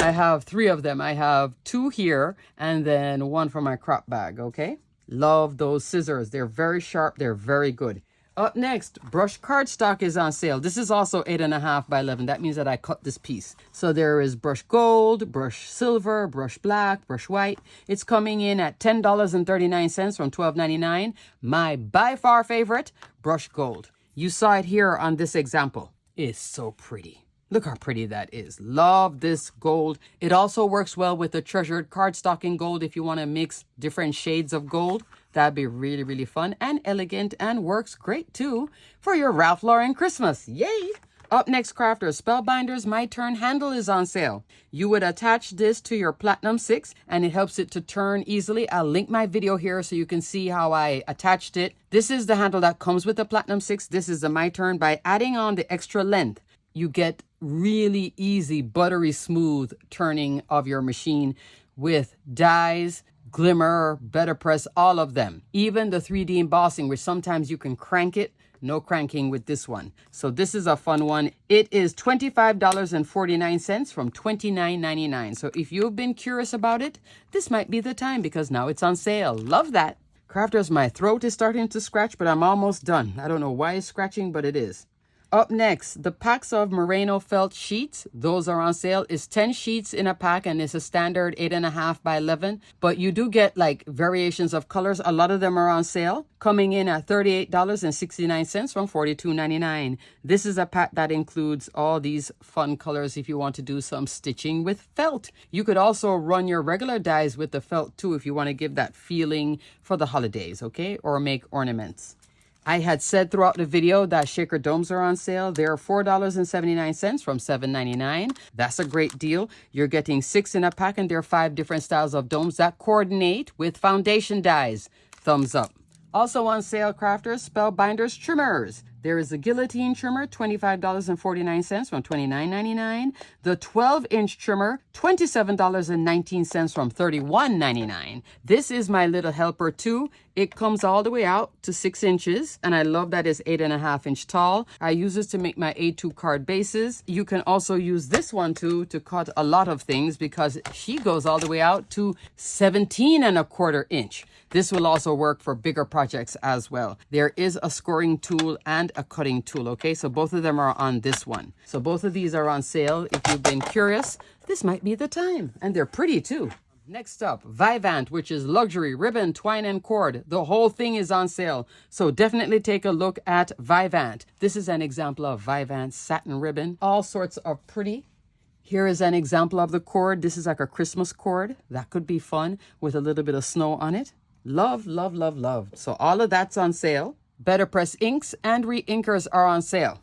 S1: I have 3 of them. I have 2 here and then 1 for my crop bag, okay? Love those scissors. They're very sharp. They're very good. Up next, brush cardstock is on sale. This is also 8.5 by 11. That means that I cut this piece. So there is brush gold, brush silver, brush black, brush white. It's coming in at $10.39 from $12.99. My by far favorite, brush gold. You saw it here on this example. It's so pretty. Look how pretty that is. Love this gold. It also works well with the treasured cardstock in gold if you want to mix different shades of gold. That'd be really, really fun and elegant and works great too for your Ralph Lauren Christmas. Yay! Up next, crafters, Spellbinders My Turn handle is on sale. You would attach this to your Platinum 6 and it helps it to turn easily. I'll link my video here so you can see how I attached it. This is the handle that comes with the Platinum 6. This is the My Turn. By adding on the extra length, you get really easy, buttery smooth turning of your machine with dies, glimmer, BetterPress, all of them. Even the 3D embossing, which sometimes you can crank it. No cranking with this one. So this is a fun one. It is $25.49 from $29.99. So if you've been curious about it, this might be the time because now it's on sale. Love that. Crafters, my throat is starting to scratch, but I'm almost done. I don't know why it's scratching, but it is. Up next, the packs of merino felt sheets. Those are on sale. It's 10 sheets in a pack and it's a standard 8.5 by 11. But you do get like variations of colors. A lot of them are on sale, coming in at $38.69 from $42.99. This is a pack that includes all these fun colors if you want to do some stitching with felt. You could also run your regular dies with the felt too if you want to give that feeling for the holidays, okay? Or make ornaments. I had said throughout the video that shaker domes are on sale. They're $4.79 from $7.99. That's a great deal. You're getting 6 in a pack and there are 5 different styles of domes that coordinate with foundation dies. Thumbs up. Also on sale, crafters, Spellbinders trimmers. There is a guillotine trimmer, $25.49 from $29.99. The 12-inch trimmer, $27.19 from $31.99. This is my little helper too. It comes all the way out to 6 inches, and I love that it's 8.5 inch tall. I use this to make my A2 card bases. You can also use this one too to cut a lot of things because she goes all the way out to 17.25 inch. This will also work for bigger projects as well. There is a scoring tool and a cutting tool, okay? So both of them are on this one. So both of these are on sale. If you've been curious, this might be the time. And they're pretty too. Next up, Vivant, which is luxury ribbon, twine, and cord. The whole thing is on sale. So definitely take a look at Vivant. This is an example of Vivant satin ribbon. All sorts of pretty. Here is an example of the cord. This is like a Christmas cord. That could be fun with a little bit of snow on it. Love, love, love, love. So all of that's on sale. BetterPress inks and re-inkers are on sale.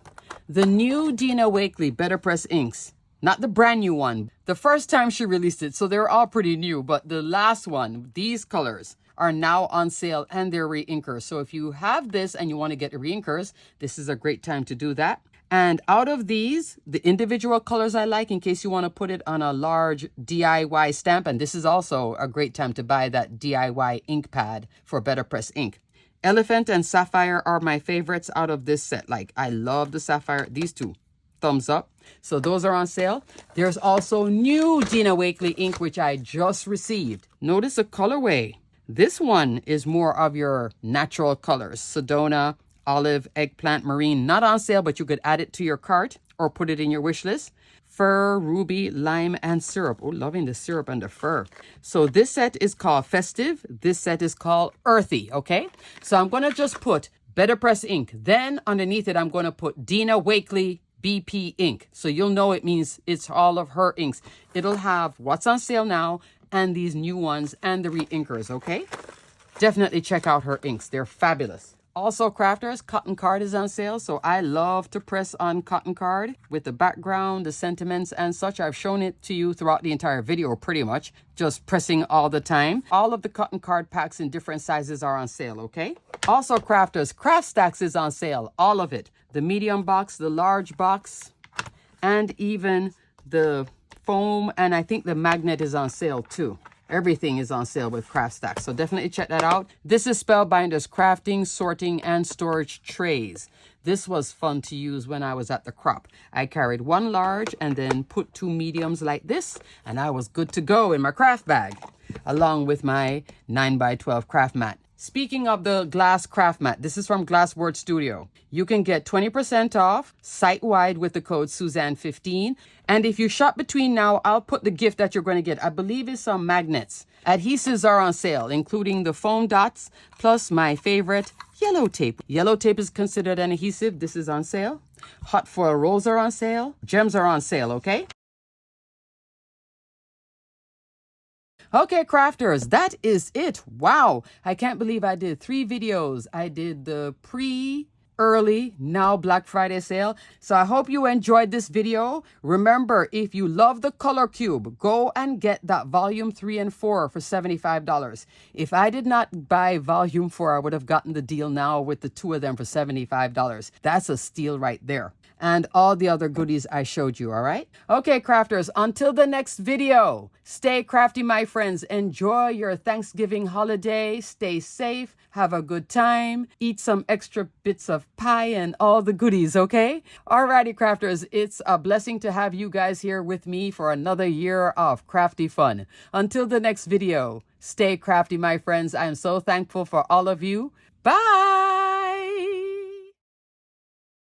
S1: The new Dina Wakley BetterPress inks. Not the brand new one. The first time she released it, so they're all pretty new. But the last one, these colors, are now on sale and they're re-inkers. So if you have this and you want to get re-inkers, this is a great time to do that. And out of these, the individual colors I like in case you want to put it on a large DIY stamp. And this is also a great time to buy that DIY ink pad for BetterPress ink. Elephant and Sapphire are my favorites out of this set. Like, I love the Sapphire. These two, thumbs up. So those are on sale. There's also new Dina Wakley ink, which I just received. Notice the colorway. This one is more of your natural colors. Sedona, olive, eggplant, marine, not on sale, but you could add it to your cart or put it in your wish list. Fir, ruby, lime, and syrup. Oh, loving the syrup and the fir. So this set is called Festive. This set is called Earthy, okay? So I'm going to just put BetterPress ink. Then underneath it, I'm going to put Dina Wakley BP ink. So you'll know it means it's all of her inks. It'll have what's on sale now and these new ones and the re-inkers, okay? Definitely check out her inks. They're fabulous. Also, crafters, cotton card is on sale. So I love to press on cotton card with the background, the sentiments and such. I've shown it to you throughout the entire video pretty much. Just pressing all the time. All of the cotton card packs in different sizes are on sale, okay? Also, crafters, craft stacks is on sale. All of it. The medium box, the large box, and even the foam. And I think the magnet is on sale too. Everything is on sale with craft stacks, so definitely check that out. This is Spellbinders crafting, sorting, and storage trays. This was fun to use when I was at the crop. I carried one large and then put two mediums like this, and I was good to go in my craft bag, along with my 9x12 craft mat. Speaking of the glass craft mat, this is from Glassword Studio. You can get 20% off site-wide with the code Suzanne15. And if you shop between now, I'll put the gift that you're going to get. I believe it's some magnets. Adhesives are on sale, including the foam dots, plus my favorite, yellow tape. Yellow tape is considered an adhesive. This is on sale. Hot foil rolls are on sale. Gems are on sale, okay? Okay, crafters, that is it. Wow, I can't believe I did 3 videos. I did the early, now Black Friday sale. So I hope you enjoyed this video. Remember, if you love the color cube, go and get that volume 3 and 4 for $75. If I did not buy volume 4, I would have gotten the deal now with the 2 of them for $75. That's a steal right there. And all the other goodies I showed you, all right? Okay, crafters, until the next video, stay crafty, my friends. Enjoy your Thanksgiving holiday. Stay safe. Have a good time. Eat some extra bits of pie and all the goodies, okay? Alrighty, crafters, it's a blessing to have you guys here with me for another year of crafty fun. Until the next video, stay crafty, my friends. I am so thankful for all of you. Bye!